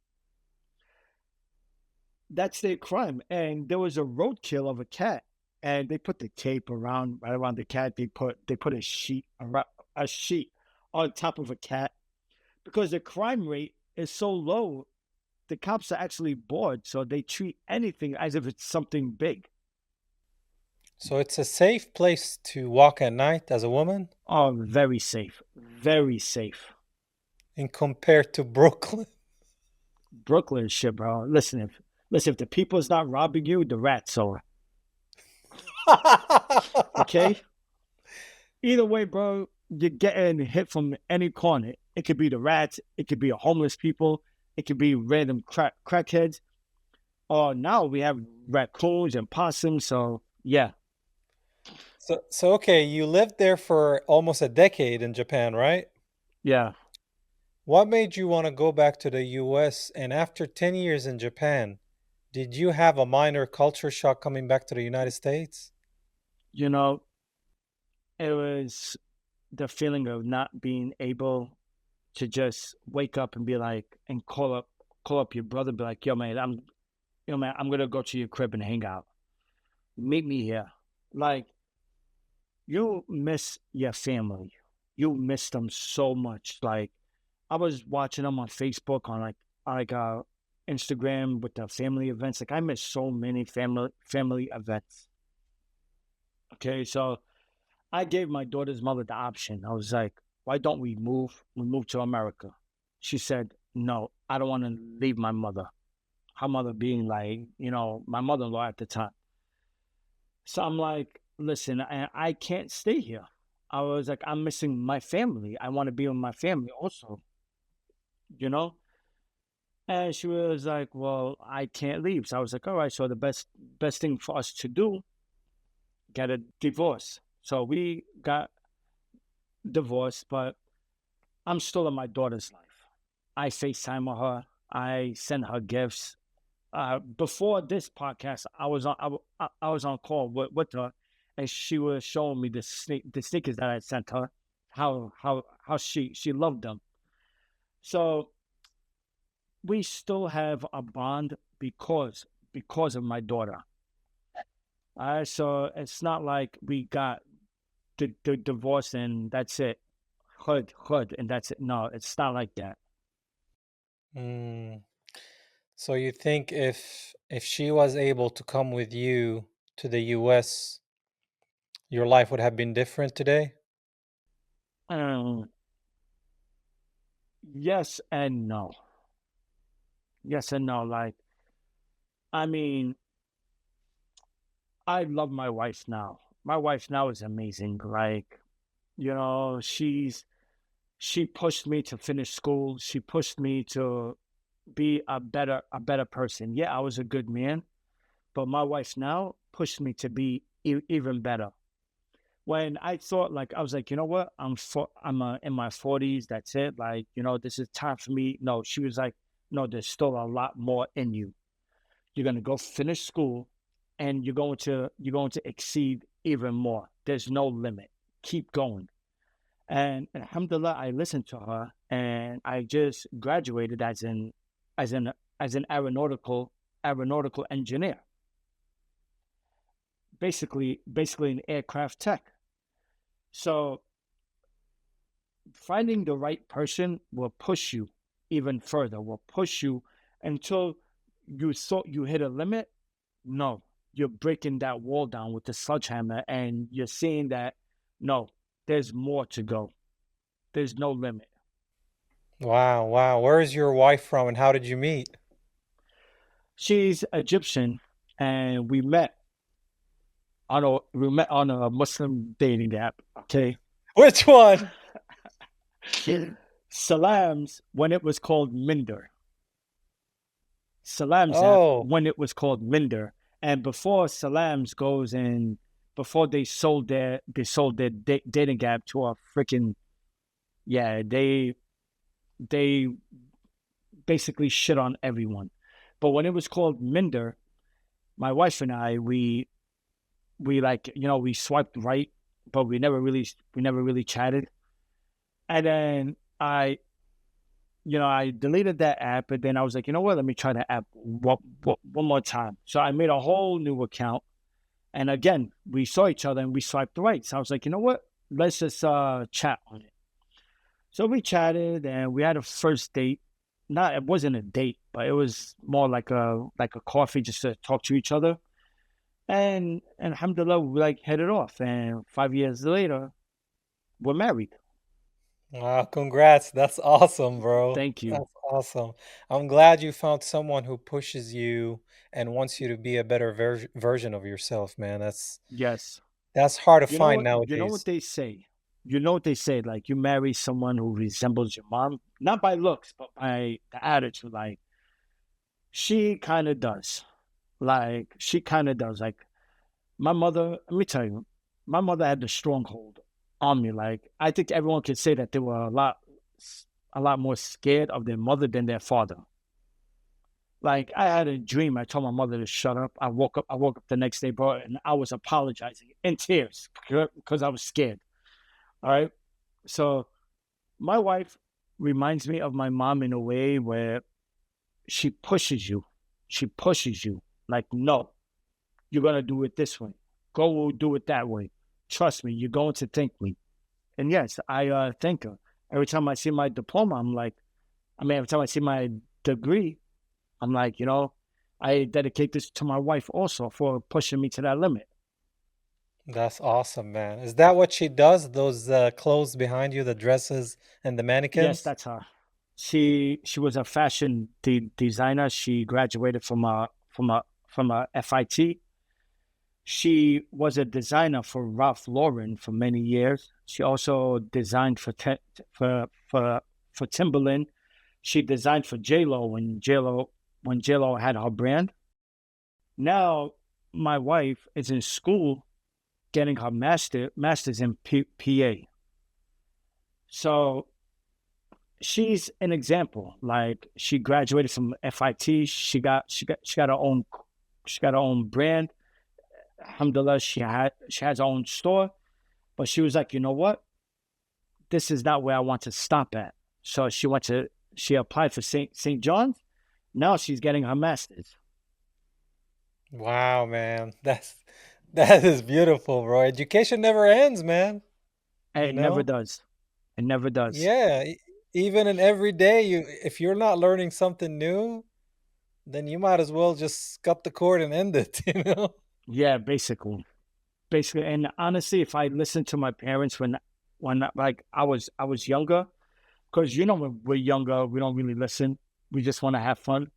That's their crime. And there was a roadkill of a cat, and they put the tape around right around the cat. They put a sheet on top of a cat because the crime rate is so low. The cops are actually bored, so they treat anything as if it's something big. So it's a safe place to walk at night as a woman, Oh, very safe, very safe. and compared to Brooklyn. Brooklyn shit, bro. Listen, if the people's not robbing you, the rats are. Okay? Either way, bro, you're getting hit from any corner. It could be the rats, it could be a homeless people, it could be random crackheads. Or now we have raccoons and possums, so yeah. So okay, you lived there for almost a decade in Japan, right? Yeah. What made you want to go back to the US? And after 10 years in Japan, did you have a minor culture shock coming back to the United States? You know, it was the feeling of not being able to just wake up and be like and call up your brother, be like, yo man, I'm gonna go to your crib and hang out. Meet me here. Like, you miss your family. You miss them so much. Like, I was watching them on Facebook, on like Instagram with the family events. Like, I miss so many family events. Okay, so I gave my daughter's mother the option. I was like, why don't we move? We move to America. She said, no, I don't want to leave my mother. Her mother being like, my mother-in-law at the time. So I'm like, listen, I can't stay here. I was like, I'm missing my family. I want to be with my family also, you know? And she was like, well, I can't leave. So I was like, all right, so the best thing for us to do, get a divorce. So we got divorced, but I'm still in my daughter's life. I FaceTime with her. I send her gifts. Before this podcast, I was on call with her, and she was showing me the sneakers that I sent her, how she loved them. So we still have a bond because of my daughter. So it's not like we got the divorce and that's it, hood, and that's it. No, it's not like that. Mm. So you think if she was able to come with you to the US, your life would have been different today? Um, yes and no. Yes and no. Like, I mean, I love my wife now. My wife now is amazing. Like, she pushed me to finish school. She pushed me to be a better person. Yeah, I was a good man, but my wife now pushed me to be even better. When I thought, like, I was like, you know what, I'm in my 40s. That's it. Like, this is time for me. No, she was like, no, there's still a lot more in you. You're gonna go finish school, and you're going to exceed even more. There's no limit. Keep going. And alhamdulillah, I listened to her, and I just graduated as an as an aeronautical engineer, basically an aircraft tech. So finding the right person will push you even further, will push you until you thought you hit a limit. No, you're breaking that wall down with the sledgehammer, and you're seeing that no, there's more to go. There's no limit. Wow, wow. Where is your wife from and how did you meet? She's Egyptian, and we met on a Muslim dating app. Okay, Which one? Salam's when it was called Minder. Salam's app Oh, when it was called Minder, and before Salam's goes in, before they sold their dating app to a freaking, yeah, they basically shit on everyone. But when it was called Minder, my wife and I, we like, we swiped right, but we never really chatted. And then I deleted that app, and then I was like, you know what? Let me try the app one more time. So I made a whole new account, and again, we saw each other and we swiped right. So I was like, you know what? Let's just chat on it. So we chatted and we had a first date. Not It wasn't a date, but it was more like a coffee just to talk to each other. And alhamdulillah, we like hit it off. And 5 years later, we're married. Wow, congrats. That's awesome, bro. Thank you. That's awesome. I'm glad you found someone who pushes you and wants you to be a better version of yourself, man. Yes. That's hard to You know find what? You know what nowadays. they say. You know what they say. Like you marry someone who resembles your mom, not by looks, but by the attitude. Like she kind of does. Like she kind of does. Like my mother. Let me tell you, my mother had the stronghold on me. Like I think everyone could say that they were a lot more scared of their mother than their father. Like I had a dream. I told my mother to shut up. I woke up. I woke up the next day, bro, and I was apologizing in tears because I was scared. All right. So my wife reminds me of my mom in a way where she pushes you. She pushes you. Like, no, you're gonna do it this way. Go do it that way. Trust me, you're going to thank me. And yes, I thank her. Every time I see my diploma, every time I see my degree, I'm like, I dedicate this to my wife also for pushing me to that limit. That's awesome, man. Is that what she does? Those clothes behind you, the dresses and the Yes, mannequins? that's her. She was a fashion designer. She graduated from a FIT. She was a designer for Ralph Lauren for many years. She also designed for Timberland. She designed for J Lo when J Lo had her brand. Now my wife is in school getting her masters in PA. So she's an example. Like she graduated from FIT. She got her own brand. Alhamdulillah, she has her own store. But she was like, you know what? This is not where I want to stop at. So she applied for St. John's. Now she's getting her master's. Wow, man. That is beautiful, bro. Education never ends, man. And You it never know? does. It never does. Yeah, even in every day, if you're not learning something new, then you might as well just cut the cord and end it, you know? Yeah, basically. And honestly, if I listened to my parents when like I was younger, because when we're younger, we don't really listen. We just want to have fun.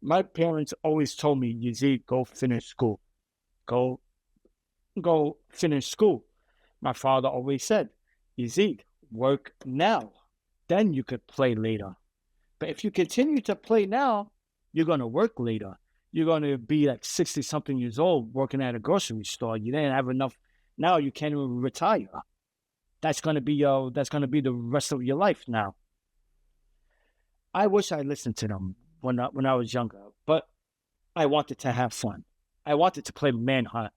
My parents always told me, Yazied, go finish school. Go go finish school. My father always said, Yazied, work now. Then you could play later. But if you continue to play now, you're gonna work later. You're gonna be like 60 something years old working at a grocery store. You didn't have enough. Now you can't even retire. That's gonna be the rest of your life now. I wish I listened to them when I was younger, but I wanted to have fun. I wanted to play manhunt.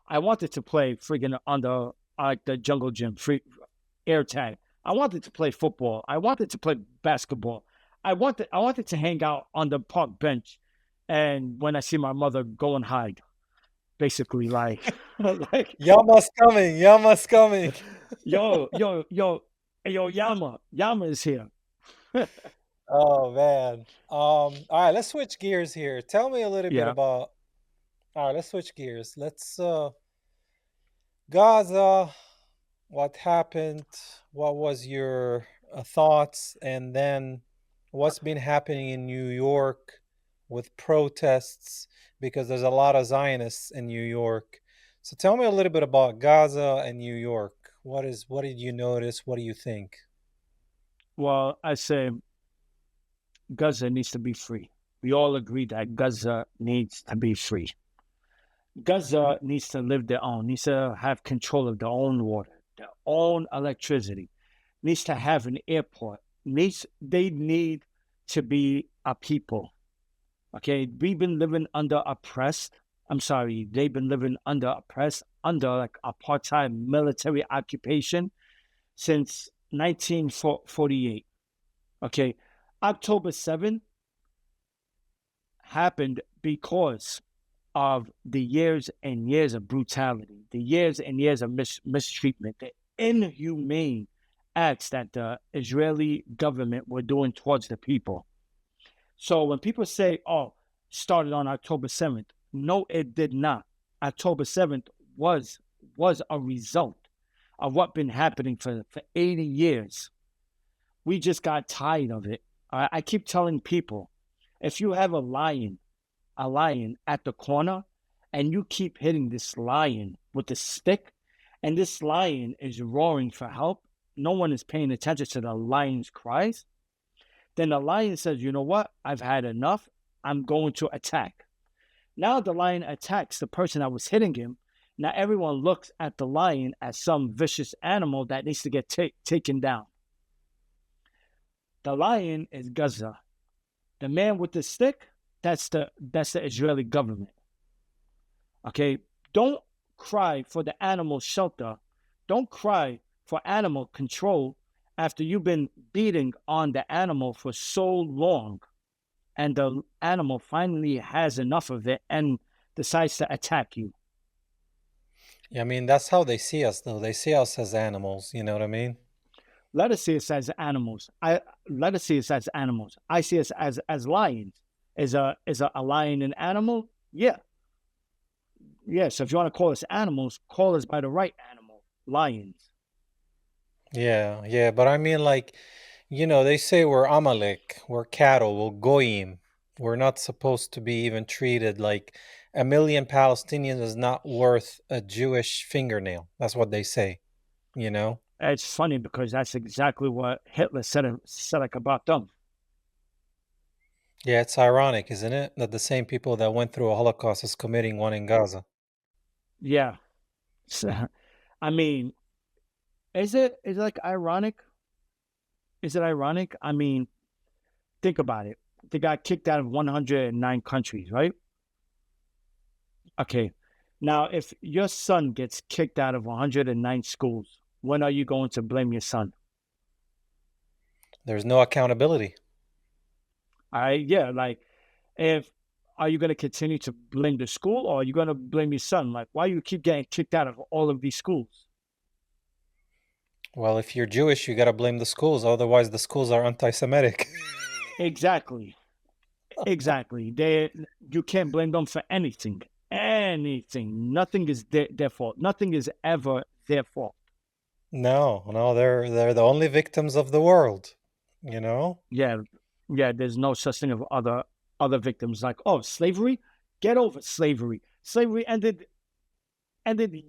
I wanted to play friggin' on the jungle gym, free air tag. I wanted to play football. I wanted to play basketball. I wanted to hang out on the park bench, and when I see my mother, go and hide. Basically, like, like, Yama's coming. Yama's coming. yo, Yama is here. Oh man. All right, let's switch gears here. Tell me a little bit Yeah. about All right, let's switch gears. Let's Gaza, what happened? What was your thoughts? And then what's been happening in New York with protests because there's a lot of Zionists in New York. So tell me a little bit about Gaza and New York. What did you notice? What do you think? Well, I say Gaza needs to be free. We all agree that Gaza needs to be free. Gaza needs to live their own, needs to have control of their own water, their own electricity, needs to have an airport, they need to be a people. Okay, we've been living under oppressed. I'm sorry, they've been living under oppressed, under like apartheid military occupation since 1948. Okay. October 7th happened because of the years and years of brutality, the years and years of mistreatment, the inhumane acts that the Israeli government were doing towards the people. So when people say, "Oh, started on October 7th," no, it did not. October 7th was a result of what been happening for 80 years. We just got tired of it. I keep telling people, if you have a lion at the corner, and you keep hitting this lion with the stick, and this lion is roaring for help, no one is paying attention to the lion's cries, then the lion says, "You know what? I've had enough. I'm going to attack." Now the lion attacks the person that was hitting him. Now everyone looks at the lion as some vicious animal that needs to get taken down. The lion is Gaza. The man with the stick, that's the Israeli government. Okay, don't cry for the animal shelter. Don't cry for animal control after you've been beating on the animal for so long, and the animal finally has enough of it and decides to attack you. Yeah, I mean, that's how they see us, though. They see us as animals. You know what I mean? Let us see us as animals. I Let us see us as animals. I see us as lions. Is a lion an animal? Yeah, yeah. So if you want to call us animals, call us by the right animal, lions. Yeah, yeah. But I mean, like, they say we're Amalek, we're cattle, we're goyim. We're not supposed to be even treated like a million Palestinians is not worth a Jewish fingernail. That's what they say, you know? It's funny because that's exactly what Hitler said like about them. Yeah, it's ironic, isn't it? That the same people that went through a Holocaust is committing one in Gaza. Yeah. So, I mean, is it like ironic? Is it ironic? I mean, think about it. They got kicked out of 109 countries, right? Okay. Now, if your son gets kicked out of 109 schools, when are you going to blame your son? There's no accountability. Yeah, like if are you going to continue to blame the school, or are you going to blame your son? Like, why you keep getting kicked out of all of these schools? Well, if you're Jewish, you got to blame the schools. Otherwise, the schools are anti Semitic. Exactly. Exactly. They You can't blame them for anything. Anything. Nothing is their fault. Nothing is ever their fault. No, no, they're the only victims of the world, you know? Yeah, yeah. There's no such thing of other victims. Like, oh, slavery. Get over slavery. Slavery ended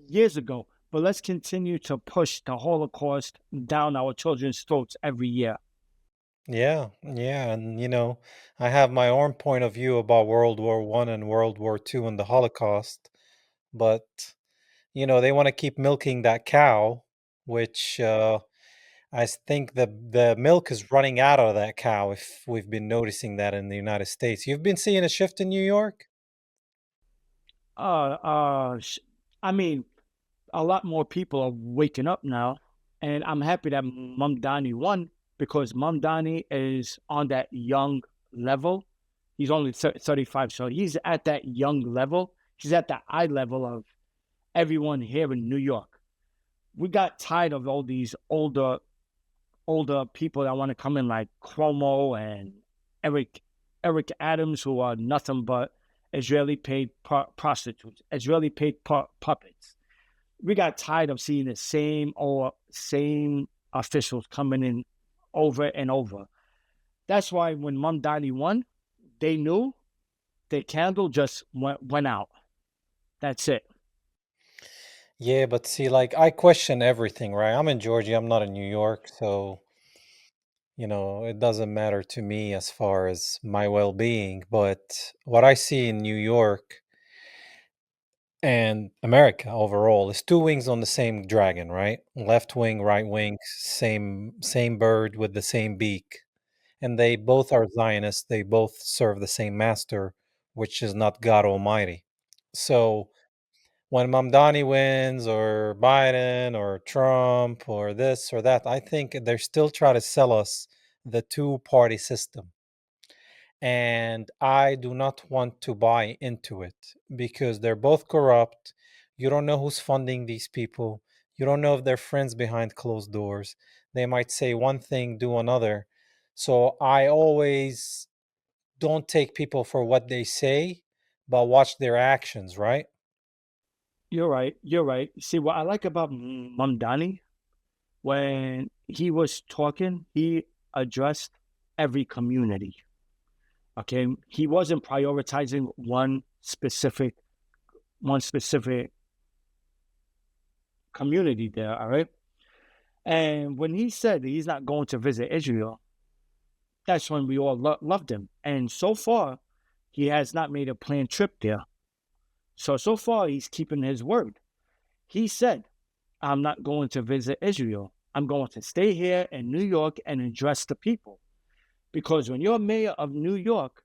years ago. But let's continue to push the Holocaust down our children's throats every year. Yeah, yeah, and I have my own point of view about World War One and World War Two and the Holocaust, but they want to keep milking that cow, which think the milk is running out of that cow. If we've been noticing that in the United States, you've been seeing a shift in New York. Uh, uh, sh- I mean, a lot more people are waking up now, and I'm happy that Mamdani won because Mamdani is on that young level. He's only 35, so he's at that young level. He's at the eye level of everyone here in New York. We got tired of all these older people that want to come in like Cuomo and Eric Eric Adams, who are nothing but Israeli paid prostitutes, Israeli paid puppets. We got tired of seeing the same officials coming in over and over. That's why when Mamdani won, they knew their candle just went out. That's it. Yeah, but see, like I question everything, right? I'm in Georgia, I'm not in New York, so it doesn't matter to me as far as my well-being. But what I see in New York and America overall is two wings on the same dragon, right? Left wing, right wing, same bird with the same beak. And they both are Zionists. They both serve the same master, which is not God Almighty. So when Mamdani wins or Biden or Trump or this or that, I think they're still trying to sell us the two-party system. And I do not want to buy into it because they're both corrupt. You don't know who's funding these people. You don't know if they're friends behind closed doors. They might say one thing, do another. So I always don't take people for what they say, but watch their actions, right? You're right. You're right. See, what I like about Mamdani, when he was talking, he addressed every community. Okay, he wasn't prioritizing one specific community there. All right, and when he said that he's not going to visit Israel, that's when we all loved him. And so far, he has not made a planned trip there. So far, he's keeping his word. He said, I'm not going to visit Israel. I'm going to stay here in New York and address the people. Because when you're mayor of New York,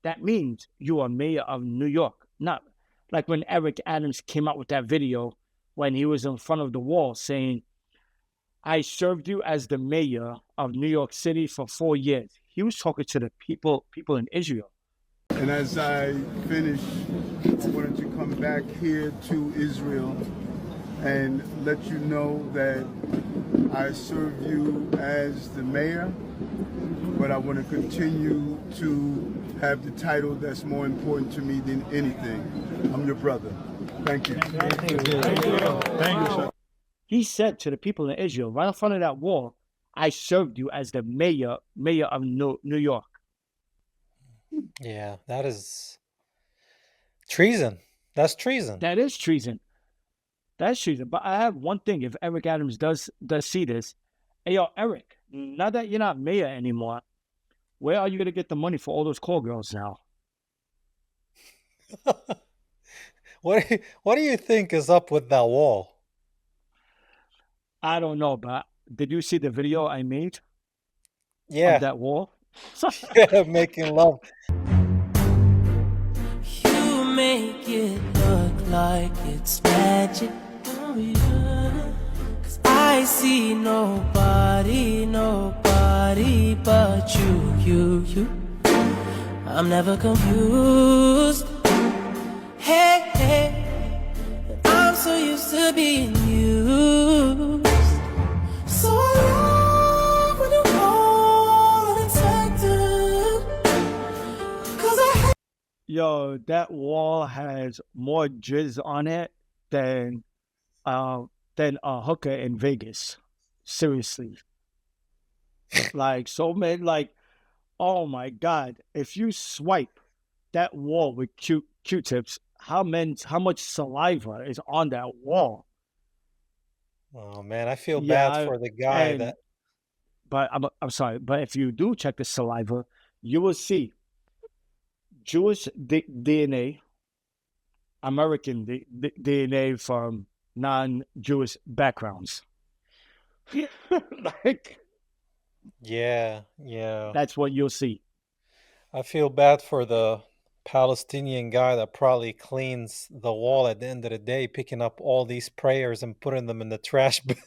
that means you are mayor of New York. Not like when Eric Adams came out with that video when he was in front of the wall saying, I served you as the mayor of New York City for 4 years. He was talking to the people in Israel. And as I finish, I wanted to come back here to Israel and let you know that I serve you as the mayor, but I want to continue to have the title that's more important to me than anything. I'm your brother. Thank you. Thank you. Thank you, sir. He said to the people in Israel, right in front of that wall, I served you as the mayor of New York. Yeah, that is treason. That's treason. That is treason. That's treason. But I have one thing. If Eric Adams does see this, hey, yo, Eric, now that you're not mayor anymore, where are you going to get the money for all those call girls now? What do you think is up with that wall? I don't know, but did you see the video I made of Yeah, that wall? yeah, making love. You make it look like it's magic. Oh, yeah. 'Cause I see nobody but you. I'm never confused. Hey, I'm so used to being used. So I love when you call unexpected. 'Cause I Yo, that wall has more jizz on it than a hooker in Vegas. Seriously. Like so many, like, oh my God. If you swipe that wall with Q-tips, how much saliva is on that wall? Oh man, I feel bad Yeah, for the guy and that. but I'm sorry, but if you do check the saliva, you will see Jewish DNA, American DNA from non-Jewish backgrounds. Like Yeah, yeah. that's what you'll see. I feel bad for the Palestinian guy that probably cleans the wall at the end of the day, picking up all these prayers and putting them in the trash bin.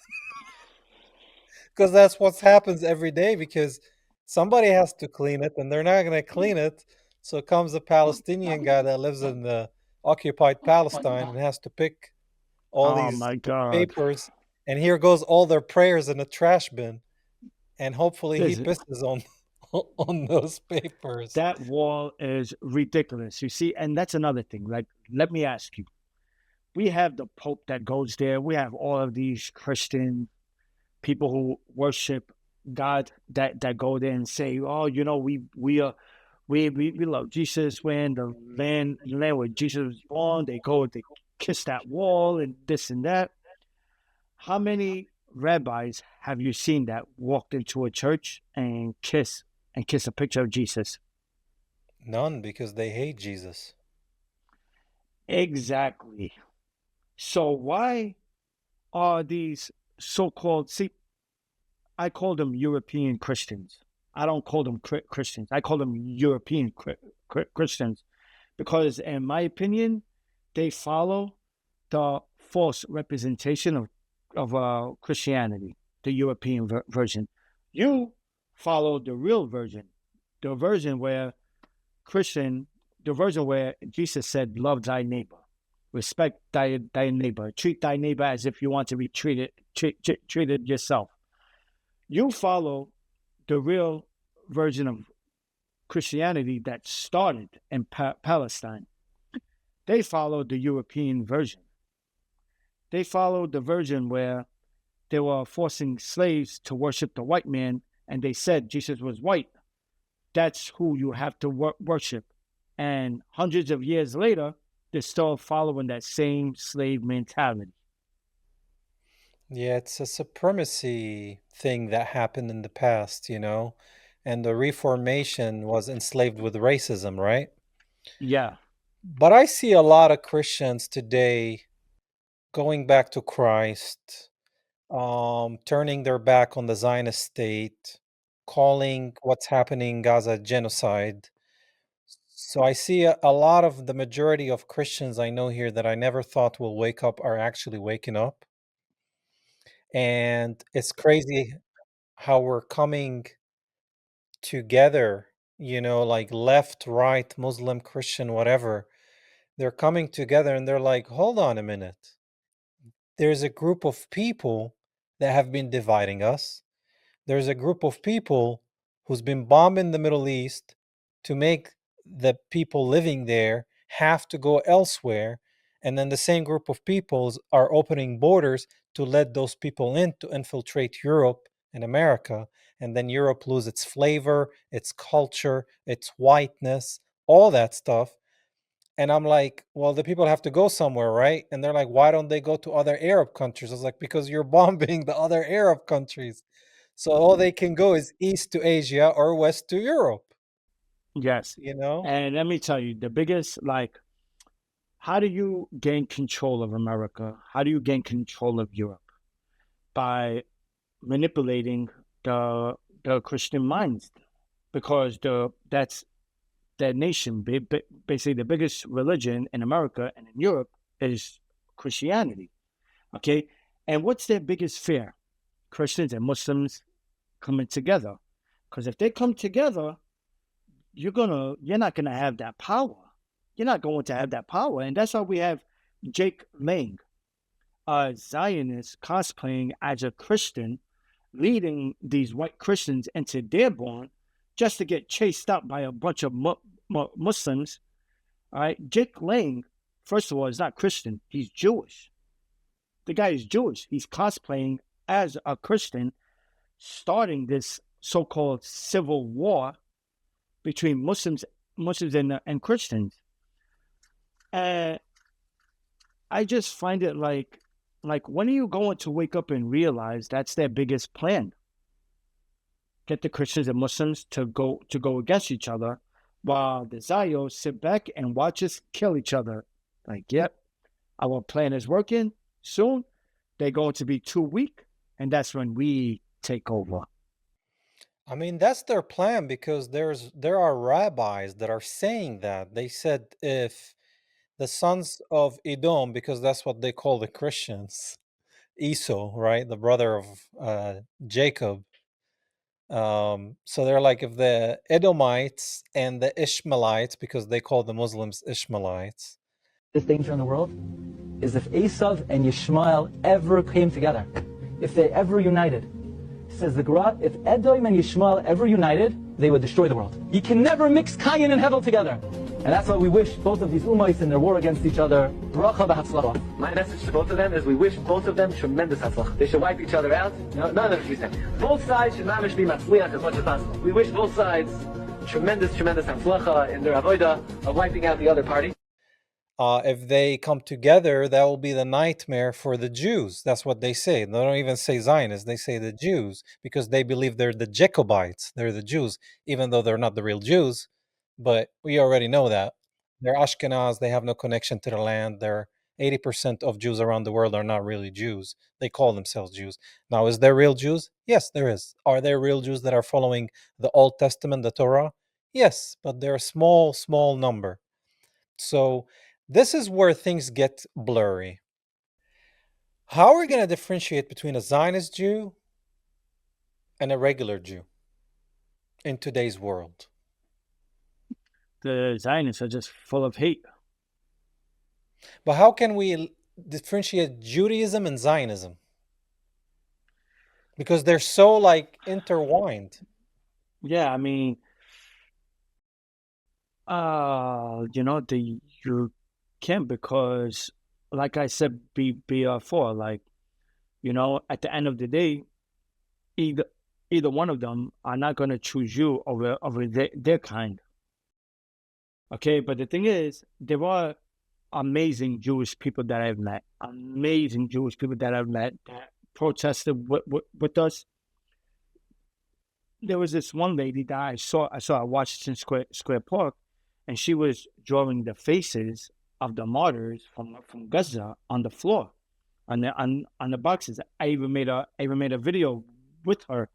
Because that's what happens every day, because somebody has to clean it and they're not going to clean it. So comes a Palestinian guy that lives in the occupied Palestine and has to pick all Oh these my God. papers. And here goes all their prayers in a trash bin. And hopefully he Listen, pisses on on those papers. that wall is ridiculous. You see, and that's another thing. Like, let me ask you. We have the Pope that goes there. We have all of these Christian people who worship God that go there and say, "Oh, you know, we love Jesus." When the land where Jesus was born, they go, they kiss that wall and this and that. How many rabbis have you seen that walked into a church and kiss a picture of Jesus? None, because they hate Jesus. Exactly. So why are these so-called, see, I call them European Christians. I don't call them Christians. I call them European Christians because, in my opinion, they follow the false representation of Christianity, the European version. You follow the real version, the version where Christian, the version where Jesus said, "Love thy neighbor, respect thy neighbor, treat thy neighbor as if you want to be treated yourself." You follow the real version of Christianity that started in Palestine. They followed the European version. They followed the version where they were forcing slaves to worship the white man, and they said Jesus was white. That's who you have to worship. And hundreds of years later, they're still following that same slave mentality. Yeah, it's a supremacy thing that happened in the past, and the Reformation was enslaved with racism, right? Yeah. But I see a lot of Christians today going back to Christ, turning their back on the Zionist state, calling what's happening in Gaza genocide. So I see a lot of the majority of Christians I know here that I never thought will wake up are actually waking up. And it's crazy how we're coming together, like left, right, Muslim, Christian, whatever. They're coming together and they're like, hold on a minute. There's a group of people that have been dividing us. There's a group of people who's been bombing the Middle East to make the people living there have to go elsewhere. And then the same group of peoples are opening borders to let those people in to infiltrate Europe and America. And then Europe lose its flavor, its culture, its whiteness, all that stuff. And I'm like, well, the people have to go somewhere, right? And they're like, why don't they go to other Arab countries? I was like, because you're bombing the other Arab countries. So all they can go is east to Asia or west to Europe, Yes. you know? And let me tell you, the biggest, how do you gain control of America? How do you gain control of Europe? By manipulating the Christian minds, because that's that nation. Basically, the biggest religion in America and in Europe is Christianity. Okay, and what's their biggest fear? Christians and Muslims coming together. Because if they come together, you're not gonna have that power. You're not going to have that power, and that's why we have Jake Lang, a Zionist cosplaying as a Christian, leading these white Christians into Dearborn just to get chased out by a bunch of Muslims. All right, Jake Lang, first of all, is not Christian. He's Jewish. The guy is Jewish. He's cosplaying as a Christian, starting this so-called civil war between Muslims and Christians. And I just find it like when are you going to wake up and realize that's their biggest plan? Get the Christians and Muslims to go against each other, while the Zios sit back and watch us kill each other. Like, yep, our plan is working. Soon they're going to be too weak, and that's when we take over. I mean, that's their plan because there are rabbis that are saying that. They said if the sons of Edom, because that's what they call the Christians, Esau, right, the brother of Jacob. So they're like, if the Edomites and the Ishmaelites, because they call the Muslims Ishmaelites, this danger in the world is if Esav and Yishmael ever came together, if they ever united. Says the Gemara, if Edom and Yishmael ever united, they would destroy the world. You can never mix Cain and Hevel together. And that's why we wish both of these ummahs in their war against each other, bracha v'hatzlacha. My message to both of them is we wish both of them tremendous hatzlacha. They should wipe each other out. No, none of them should be same. Both sides should mamish be matzliach as much as possible. We wish both sides tremendous hatzlacha in their avodah of wiping out the other party. If they come together, that will be the nightmare for the Jews. That's what they say. They don't even say Zionists. They say the Jews because they believe they're the Jacobites. They're the Jews, even though they're not the real Jews. But we already know that. They're Ashkenaz. They have no connection to the land. They're 80% of Jews around the world are not really Jews. They call themselves Jews. Now, is there real Jews? Yes, there is. Are there real Jews that are following the Old Testament, the Torah? Yes, but they're a small number. So this is where things get blurry. How are we going to differentiate between a Zionist Jew and a regular Jew in today's world? The Zionists are just full of hate. But how can we differentiate Judaism and Zionism? Because they're so like intertwined. Yeah, I mean, you can't, because, like I said before, like, at the end of the day, either one of them are not going to choose you over their kind. Okay, but the thing is, there are amazing Jewish people that I've met, that protested with us. There was this one lady that I saw at Washington Square Park, and she was drawing the faces of the martyrs from Gaza on the floor, on the boxes. I even made a video with her.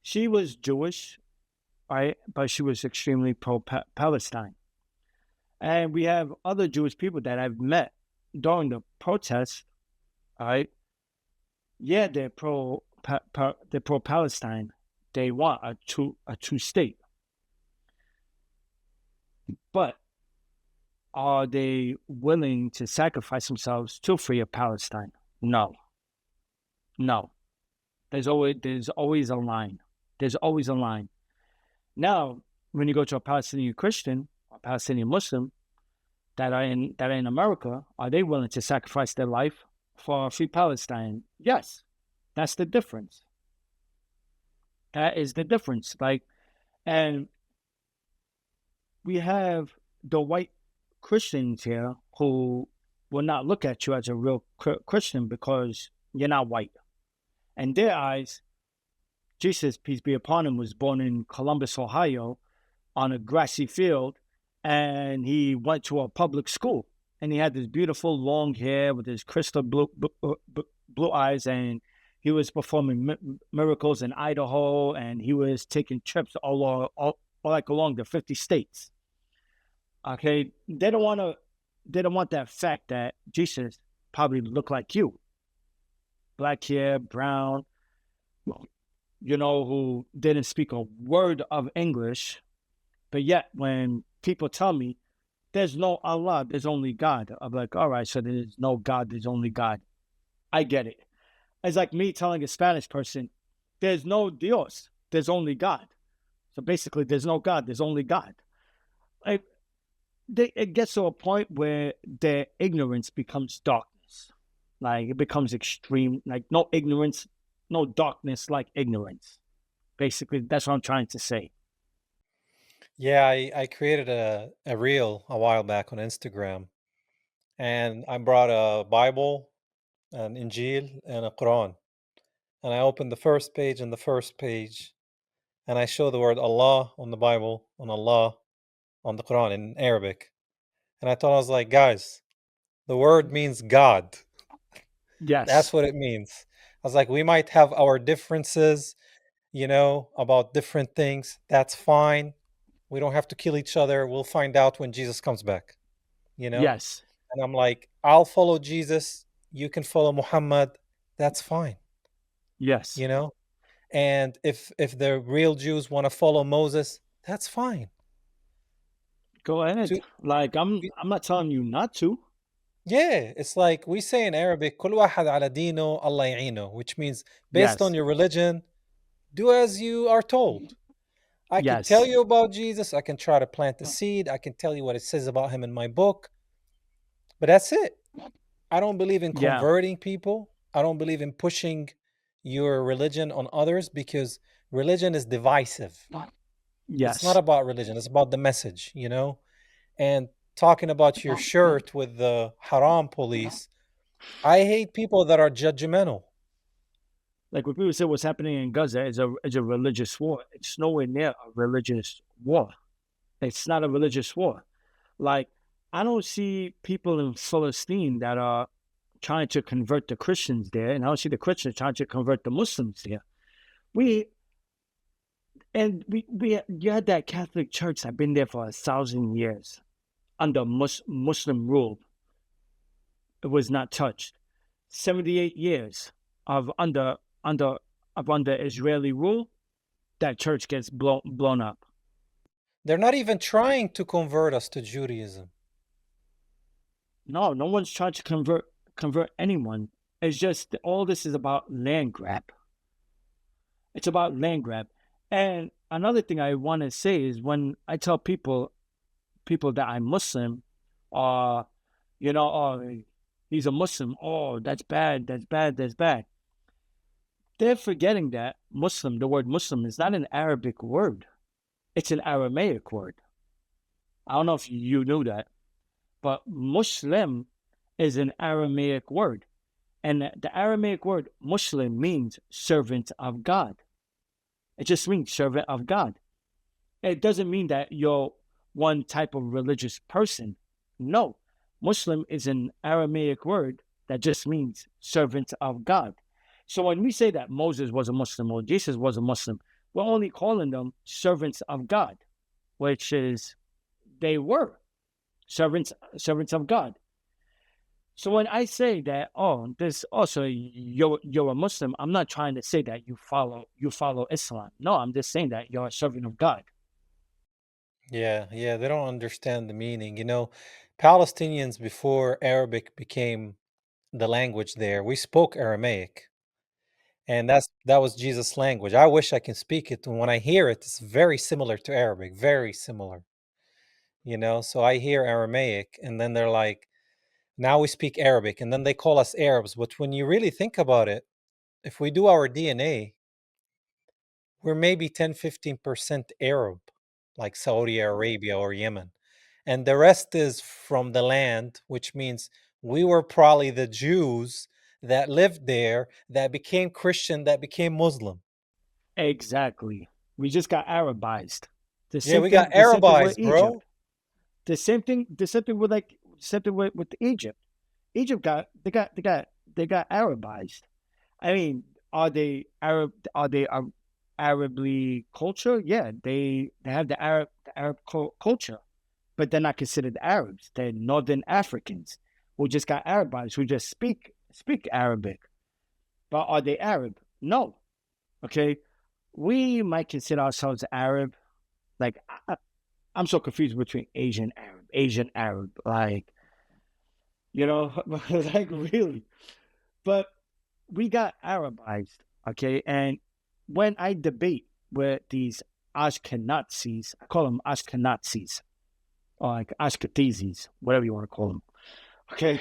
She was Jewish, right? But she was extremely pro-Palestine. And we have other Jewish people that I've met during the protests, all right? Yeah, they're pro-Palestine. They want a two state. But are they willing to sacrifice themselves to free up Palestine? No. There's always a line. There's always a line. Now, when you go to a Palestinian Christian or Palestinian Muslim that are in America, are they willing to sacrifice their life for free Palestine? Yes. That's the difference. That is the difference. Like, and we have the white Christians here who will not look at you as a real Christian because you're not white. In their eyes, Jesus, peace be upon him, was born in Columbus, Ohio, on a grassy field, and he went to a public school. And he had this beautiful long hair with his crystal blue eyes, and he was performing miracles in Idaho, and he was taking trips along the 50 states. Okay, they don't want that fact that Jesus probably looked like you, black hair, brown, who didn't speak a word of English, but yet when people tell me there's no Allah, there's only God, I'm like, all right, so there's no God, there's only God. I get it. It's like me telling a Spanish person, there's no Dios, there's only God. So basically, there's no God, there's only God. Like, it gets to a point where their ignorance becomes darkness. Like, it becomes extreme. Like, no ignorance, no darkness like ignorance. Basically, that's what I'm trying to say. Yeah, I created a reel a while back on Instagram, and I brought a Bible, an Injil, and a Quran. And I opened the first page, and I show the word Allah on the Bible, on Allah on the Quran in Arabic. And I thought, I was like, guys, the word means God. Yes. That's what it means. I was like, we might have our differences, about different things. That's fine. We don't have to kill each other. We'll find out when Jesus comes back, Yes. And I'm like, I'll follow Jesus. You can follow Muhammad. That's fine. Yes. And if the real Jews want to follow Moses, that's fine. Go ahead. Like, I'm not telling you not to. Yeah, it's like we say in Arabic, كل واحد على دينه الله يعينه, which means based on your religion, do as you are told. I can tell you about Jesus. I can try to plant the seed. I can tell you what it says about him in my book. But that's it. I don't believe in converting people. I don't believe in pushing your religion on others because religion is divisive. Yes. It's not about religion. It's about the message, And talking about your shirt with the haram police, I hate people that are judgmental. Like when people say what's happening in Gaza is a religious war. It's nowhere near a religious war. It's not a religious war. Like, I don't see people in Palestine that are trying to convert the Christians there, and I don't see the Christians trying to convert the Muslims there. You had that Catholic Church that's been there for 1,000 years. under Muslim rule. It was not touched. 78 years of under Israeli rule, that church gets blown up. They're not even trying to convert us to Judaism. No one's trying to convert anyone. It's just all this is about land grab. It's about land grab. And another thing I want to say is, when I tell people that I'm Muslim, or he's a Muslim, oh, that's bad, that's bad, that's bad. They're forgetting that Muslim, the word Muslim, is not an Arabic word. It's an Aramaic word. I don't know if you knew that, but Muslim is an Aramaic word. And the Aramaic word Muslim means servant of God. It just means servant of God. It doesn't mean that you're one type of religious person. No, Muslim is an Aramaic word that just means servant of God. So when we say that Moses was a Muslim or Jesus was a Muslim, we're only calling them servants of God, which is, they were servants of God. So when I say that, you're a Muslim, I'm not trying to say that you follow Islam. No, I'm just saying that you're a servant of God. Yeah, they don't understand the meaning. Palestinians, before Arabic became the language there, we spoke Aramaic. And that was Jesus' language. I wish I can speak it. And when I hear it, it's very similar to Arabic, very similar. So I hear Aramaic, and then they're like, now we speak Arabic, and then they call us Arabs. But when you really think about it, if we do our DNA, we're maybe 10-15% Arab, like Saudi Arabia or Yemen. And the rest is from the land, which means we were probably the Jews that lived there, that became Christian, that became Muslim. Exactly. We just got Arabized. We got Arabized, bro. The same thing with Egypt. Egypt got Arabized. I mean, are they Arab? Are they Arably culture? Yeah, they have the Arab culture, but they're not considered Arabs. They're Northern Africans who just got Arabized, who just speak Arabic. But are they Arab? No. Okay, we might consider ourselves Arab. Like, I'm so confused between Asian Arab, like, like, really. But we got Arabized, okay? And when I debate with these Ashkenazis, I call them Ashkenazis, or like Ashkenazis, whatever you want to call them, okay?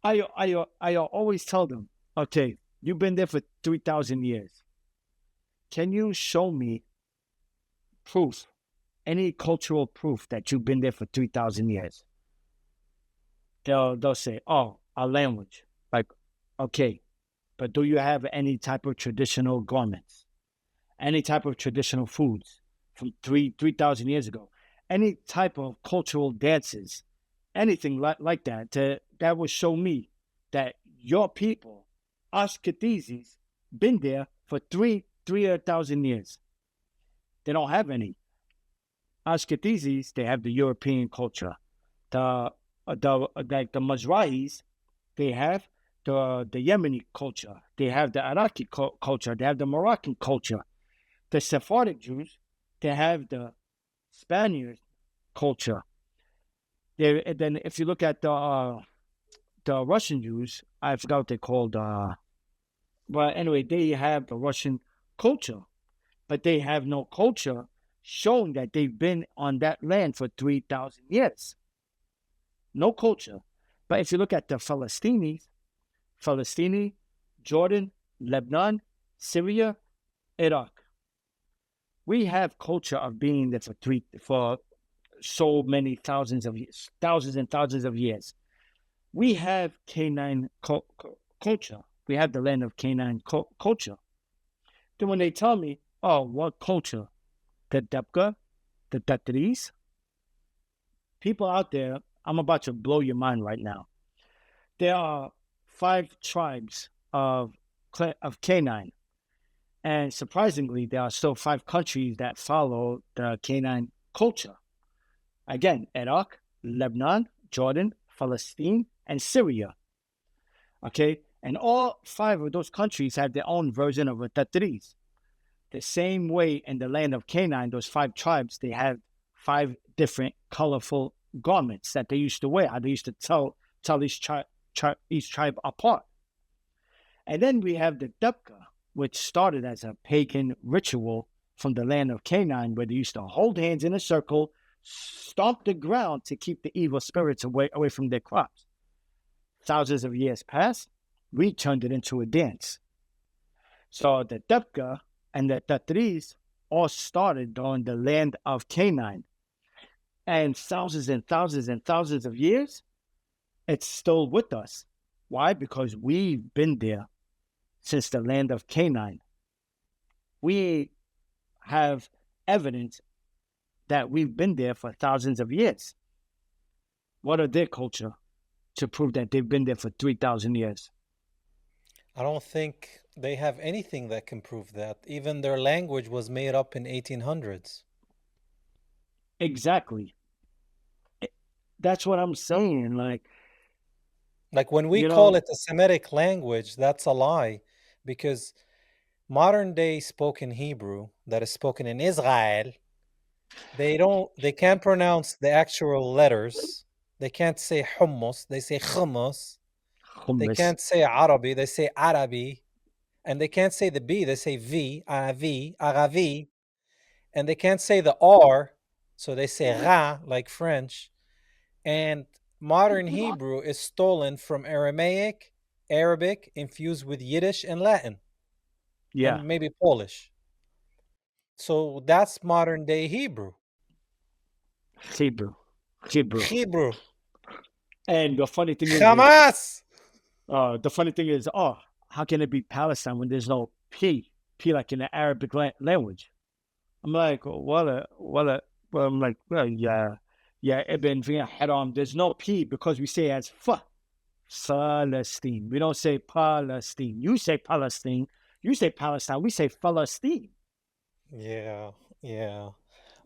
I always tell them, okay, you've been there for 3,000 years. Can you show me proof, any cultural proof that you've been there for 3,000 years? They'll say, oh, our language. Like, okay, but do you have any type of traditional garments? Any type of traditional foods from 3,000 years ago? Any type of cultural dances? Anything like that that will show me that your people, Ashkenazis, been there for 3,000 years. They don't have any. Ashkenazis, they have the European culture. The Mizrahis, they have the Yemeni culture. They have the Iraqi culture. They have the Moroccan culture. The Sephardic Jews, they have the Spaniard culture. Then if you look at the Russian Jews, I forgot what they called. But anyway, they have the Russian culture, but they have no culture showing that they've been on that land for 3,000 years. No culture. But if you look at the Palestine, Jordan, Lebanon, Syria, Iraq, we have culture of being there for so many thousands and thousands of years. We have Canaan culture. We have the land of Canaan culture. Then when they tell me, oh, what culture? The Debka, the Tatris, people out there, I'm about to blow your mind right now. There are 5 tribes of Canaan. And surprisingly, there are still 5 countries that follow the Canaan culture. Again, Iraq, Lebanon, Jordan, Palestine, and Syria. Okay, and all 5 of those countries have their own version of a tatris. The same way in the land of Canaan, those 5 tribes, they have 5 different colorful garments that they used to wear. How they used to tell each tribe apart. And then we have the Dubka, which started as a pagan ritual from the land of Canaan, where they used to hold hands in a circle, stomp the ground to keep the evil spirits away from their crops. Thousands of years passed, we turned it into a dance. So the Dubka and the Tatris all started on the land of Canaan. And thousands and thousands and thousands of years, it's still with us. Why? Because we've been there since the land of Canaan. We have evidence that we've been there for thousands of years. What are their culture to prove that they've been there for 3,000 years? I don't think they have anything that can prove that. Even their language was made up in 1800s. Exactly. That's what I'm saying. Like when we you call know, it a Semitic language, that's a lie, because modern day spoken Hebrew that is spoken in Israel, they can't pronounce the actual letters. They can't say hummus, they say hummus. They hummus. can't say Arabi, they say Arabi. And they can't say the B, they say V, Aravi, Aravi. And they can't say the R, so they say Ra, like French. And modern Hebrew is stolen from Aramaic, Arabic, infused with Yiddish and Latin, Yeah, and maybe Polish. So that's modern day Hebrew. Hebrew. Hebrew. Hebrew. And the funny thing is, Hamas! how can it be Palestine when there's no P? P like in the Arabic language. I'm like, well, I'm like, well, yeah, Ibn Haram. There's no P because we say it as Palestine. We don't say Palestine. You say Palestine. You say Palestine. We say Palestine. Yeah, yeah.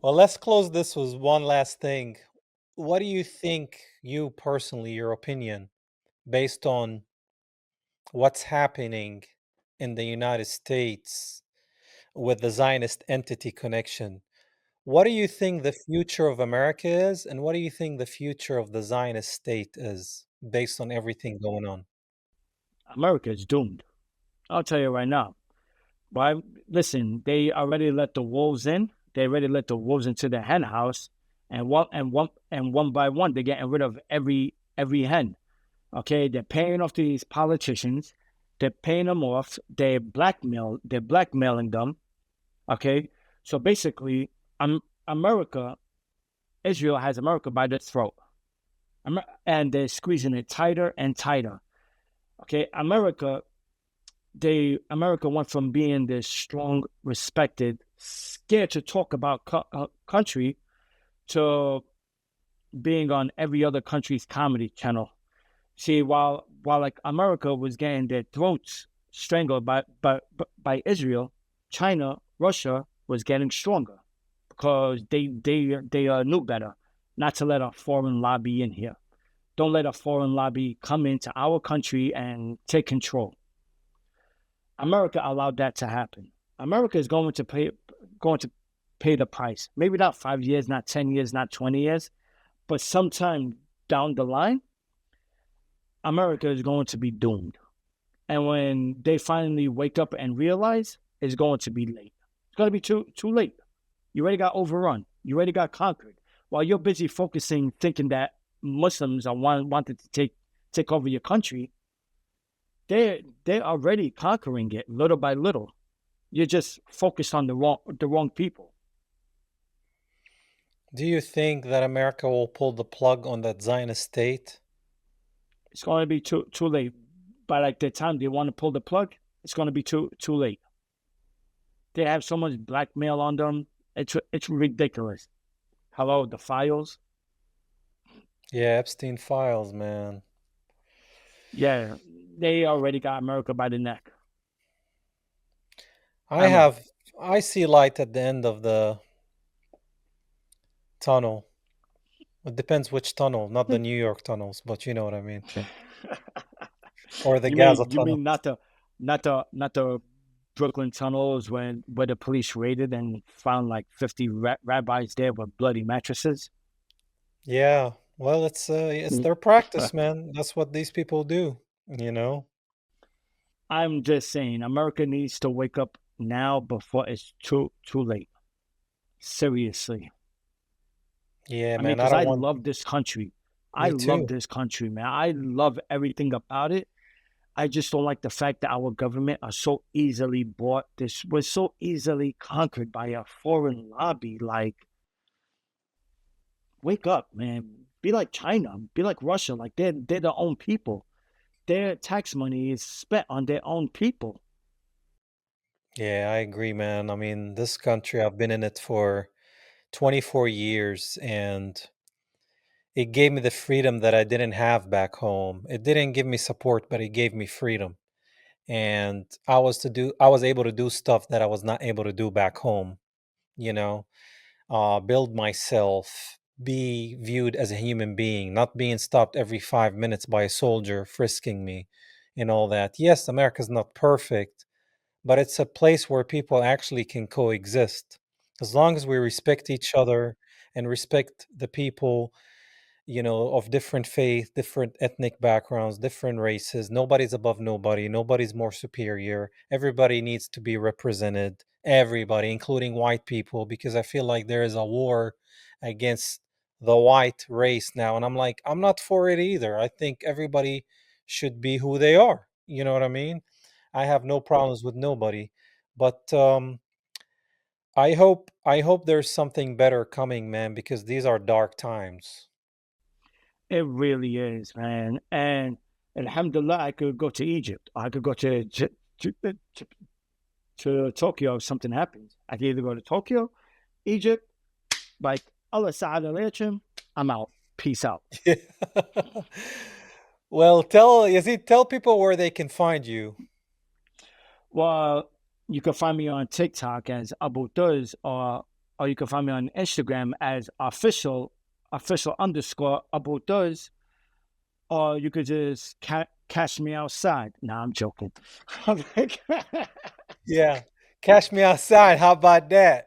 Well, let's close this with one last thing. What do you think, you personally, your opinion, based on what's happening in the United States with the Zionist entity connection? What do you think the future of America is, and what do you think the future of the Zionist state is, based on everything going on? America is doomed. I'll tell you right now. Why? Listen, they already let the wolves in. They already let the wolves into the hen house, and one by one, they're getting rid of every hen. Okay, they're paying off these politicians. They're paying them off. They're blackmailing them. Okay, so basically, America, Israel has America by the throat, and they're squeezing it tighter and tighter. Okay, America went from being this strong, respected, scared to talk about country to being on every other country's comedy channel. See, while like America was getting their throats strangled by Israel, China, Russia was getting stronger because they knew better not to let a foreign lobby in here. Don't let a foreign lobby come into our country and take control. America allowed that to happen. America is going to pay the price. Maybe not 5 years, not 10 years, not 20 years, but sometime down the line, America is going to be doomed. And when they finally wake up and realize, it's going to be late. It's going to be too late. You already got overrun. You already got conquered. While you're busy focusing, thinking that Muslims are wanted to take over your country, they're already conquering it little by little. You're just focused on the wrong people. Do you think that America will pull the plug on that Zionist state? It's going to be too late. By like the time they want to pull the plug, it's going to be too late. They have so much blackmail on them. It's ridiculous. Hello, the files. Yeah, Epstein files, man. Yeah, they already got America by the neck. I see light at the end of the tunnel. It depends which tunnel, not the New York tunnels, but you know what I mean. Or the Gaza You tunnel. mean not the Brooklyn tunnels when where the police raided and found like 50 rabbis there with bloody mattresses? Yeah. Well, it's their practice, man. That's what these people do, you know? I'm just saying, America needs to wake up now before it's too late. Seriously. Yeah, I mean, man, I because don't I want love this country. I me love too. this country, man. I love everything about it. I just don't like the fact that our government are so easily bought. This was so easily conquered by a foreign lobby. Like, wake up, man. Be like China. Be like Russia. Like they're their own people. Their tax money is spent on their own people. Yeah, I agree, man. I mean, this country, I've been in it for 24 years and it gave me the freedom that I didn't have back home. It didn't give me support, but it gave me freedom. And I was able to do stuff that I was not able to do back home, you know, build myself, be viewed as a human being, not being stopped every 5 minutes by a soldier frisking me and all that. Yes, America's not perfect, but it's a place where people actually can coexist. As long as we respect each other and respect the people, you know, of different faith, different ethnic backgrounds, different races. Nobody's above nobody. Nobody's more superior. Everybody needs to be represented. Everybody, including white people, because I feel like there is a war against the white race now. And I'm like, I'm not for it either. I think everybody should be who they are. You know what I mean? I have no problems with nobody. But I hope there's something better coming, man, because these are dark times. It really is, man. And alhamdulillah, I could go to Egypt. I could go to Tokyo if something happens. I could either go to Tokyo, Egypt, like Allah Sa'ad al I'm out. Peace out. Yeah. Well, tell Yazid, tell people where they can find you. Well, you can find me on TikTok as Abu Duz, or you can find me on Instagram as official underscore Abu Duz, or you could just catch me outside. Nah, I'm joking. I'm like, Yeah. Cash me outside. How about that?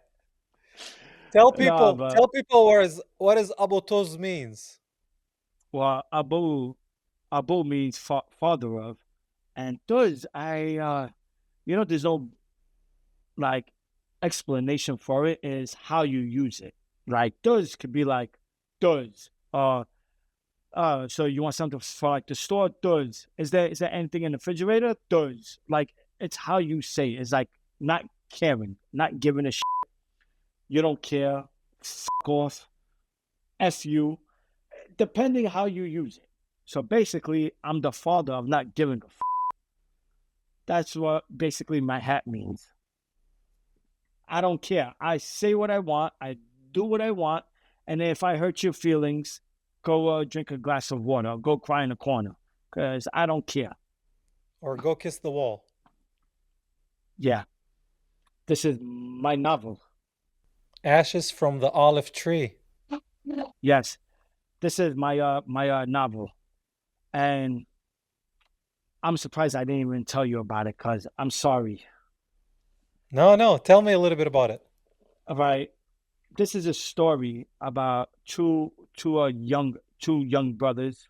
Tell no, people, but tell people what is Abotoz means. well, Abu means father of, and Duz, there's no like explanation for it. Is how you use it. Like Duz could be like Duz. So you want something for like the store? Does. Is there anything in the refrigerator? Does. Like it's how you say it. It's like not caring, not giving a shit. You don't care. Fuck off. F you. Depending how you use it. So basically, I'm the father of not giving a fuck. That's what basically my hat means. I don't care. I say what I want. I do what I want. And if I hurt your feelings, go drink a glass of water. Go cry in the corner. Because I don't care. Or go kiss the wall. Yeah. This is my novel. Ashes from the olive tree. Yes. This is my novel. And I'm surprised I didn't even tell you about it because I'm sorry. No, no. Tell me a little bit about it. All right. This is a story about two young brothers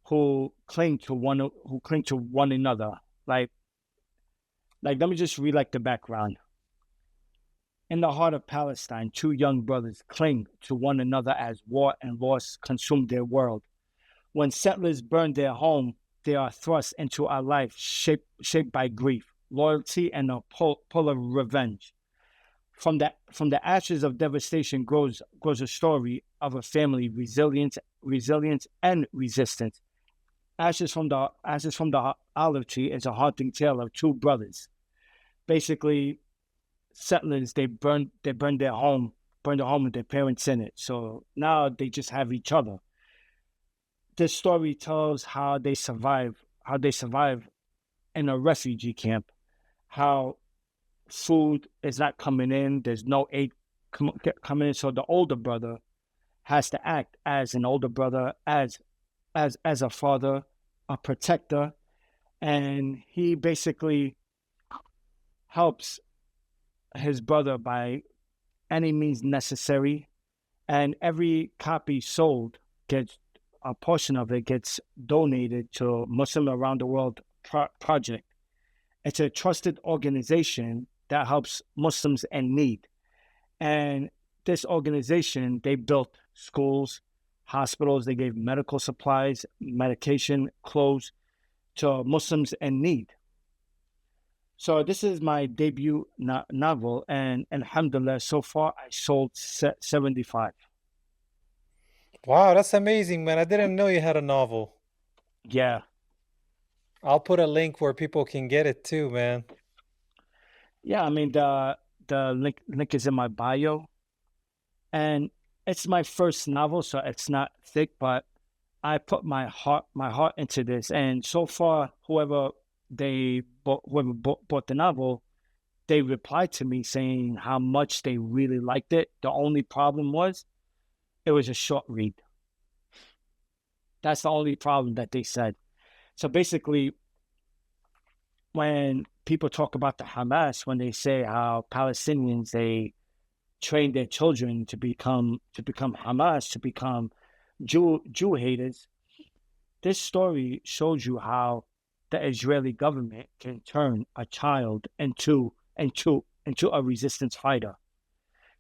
who cling to one another. Like let me just read like the background. In the heart of Palestine, two young brothers cling to one another as war and loss consume their world. When settlers burn their home, they are thrust into a life shaped by grief, loyalty, and a pull of revenge. From the ashes of devastation grows a story of a family resilience and resistance. Ashes from the olive tree is a haunting tale of two brothers. Basically, settlers they burned burned their home with their parents in it. So now they just have each other. This story tells how they survive in a refugee camp, how food is not coming in, there's no aid coming in. So the older brother has to act as an older brother, as a father, a protector, and he basically helps his brother by any means necessary. And every copy sold gets a portion of it gets donated to Muslim Around the World project. It's a trusted organization that helps Muslims in need. And this organization, they built schools, hospitals, they gave medical supplies, medication, clothes to Muslims in need. So this is my debut novel, and alhamdulillah, so far I sold 75. Wow, that's amazing, man. I didn't know you had a novel. Yeah. I'll put a link where people can get it too, man. Yeah, I mean the link is in my bio, and it's my first novel, so it's not thick, but I put my heart into this, and so far, whoever bought the novel, they replied to me saying how much they really liked it. The only problem was it was a short read. That's the only problem that they said. So basically, when people talk about the Hamas, when they say how Palestinians, they train their children to become Hamas, to become Jew haters, this story shows you how the Israeli government can turn a child into a resistance fighter,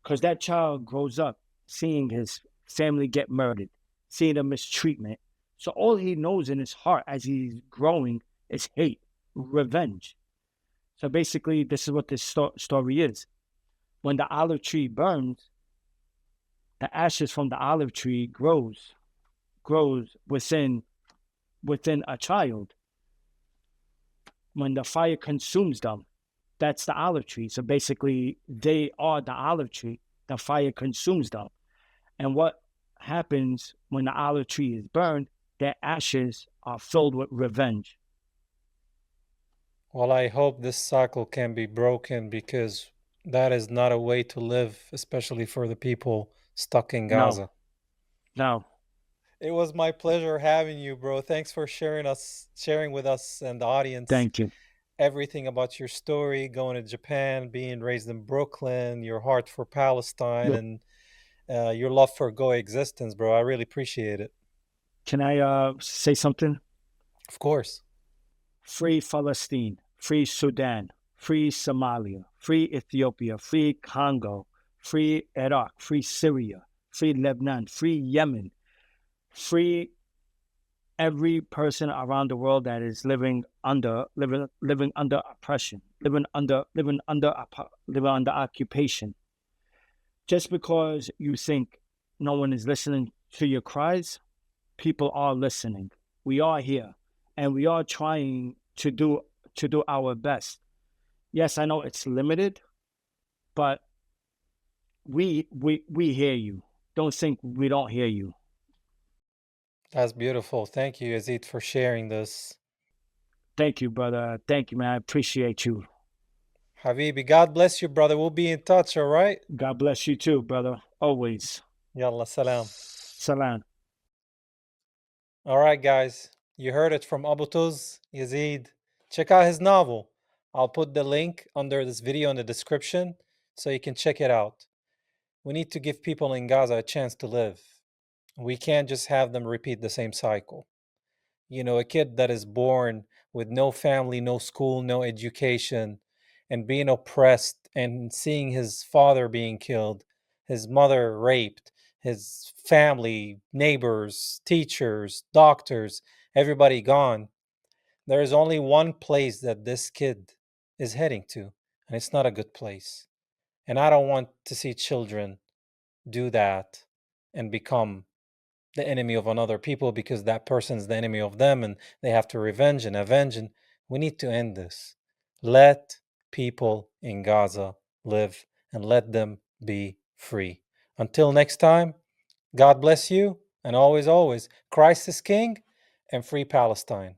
because that child grows up seeing his family get murdered, seeing the mistreatment. So all he knows in his heart as he's growing is hate, revenge. So basically, this is what this story is. When the olive tree burns, the ashes from the olive tree grows within a child. When the fire consumes them, that's the olive tree. So basically, they are the olive tree. The fire consumes them. And what happens when the olive tree is burned? Their ashes are filled with revenge. Well, I hope this cycle can be broken, because that is not a way to live, especially for the people stuck in Gaza. No. It was my pleasure having you, bro. Thanks for sharing with us and the audience. Thank you. Everything about your story, going to Japan, being raised in Brooklyn, your heart for Palestine, Yep. and your love for coexistence, bro. I really appreciate it. Can I say something? Of course. Free Palestine, free Sudan, free Somalia, free Ethiopia, free Congo, free Iraq, free Syria, free Lebanon, free Yemen, free every person around the world that is living under oppression, living under occupation. Just because you think no one is listening to your cries, people are listening. We are here, and we are trying to do our best. Yes, I know it's limited, but we hear you. Don't think we don't hear you. That's beautiful. Thank you, Yazied, for sharing this. Thank you, brother. Thank you, man. I appreciate you. Habibi, God bless you, brother. We'll be in touch, all right? God bless you too, brother. Always. Yalla, salam. Salam. All right, guys. You heard it from Abu Tuz, Yazied. Check out his novel. I'll put the link under this video in the description so you can check it out. We need to give people in Gaza a chance to live. We can't just have them repeat the same cycle. You know, a kid that is born with no family, no school, no education, and being oppressed and seeing his father being killed, his mother raped, his family, neighbors, teachers, doctors, everybody gone. There is only one place that this kid is heading to, and it's not a good place. And I don't want to see children do that and become the enemy of another people because that person's the enemy of them and they have to revenge and avenge. And we need to end this. Let people in Gaza live and let them be free. Until next time, God bless you, and always, always, Christ is King, and free Palestine.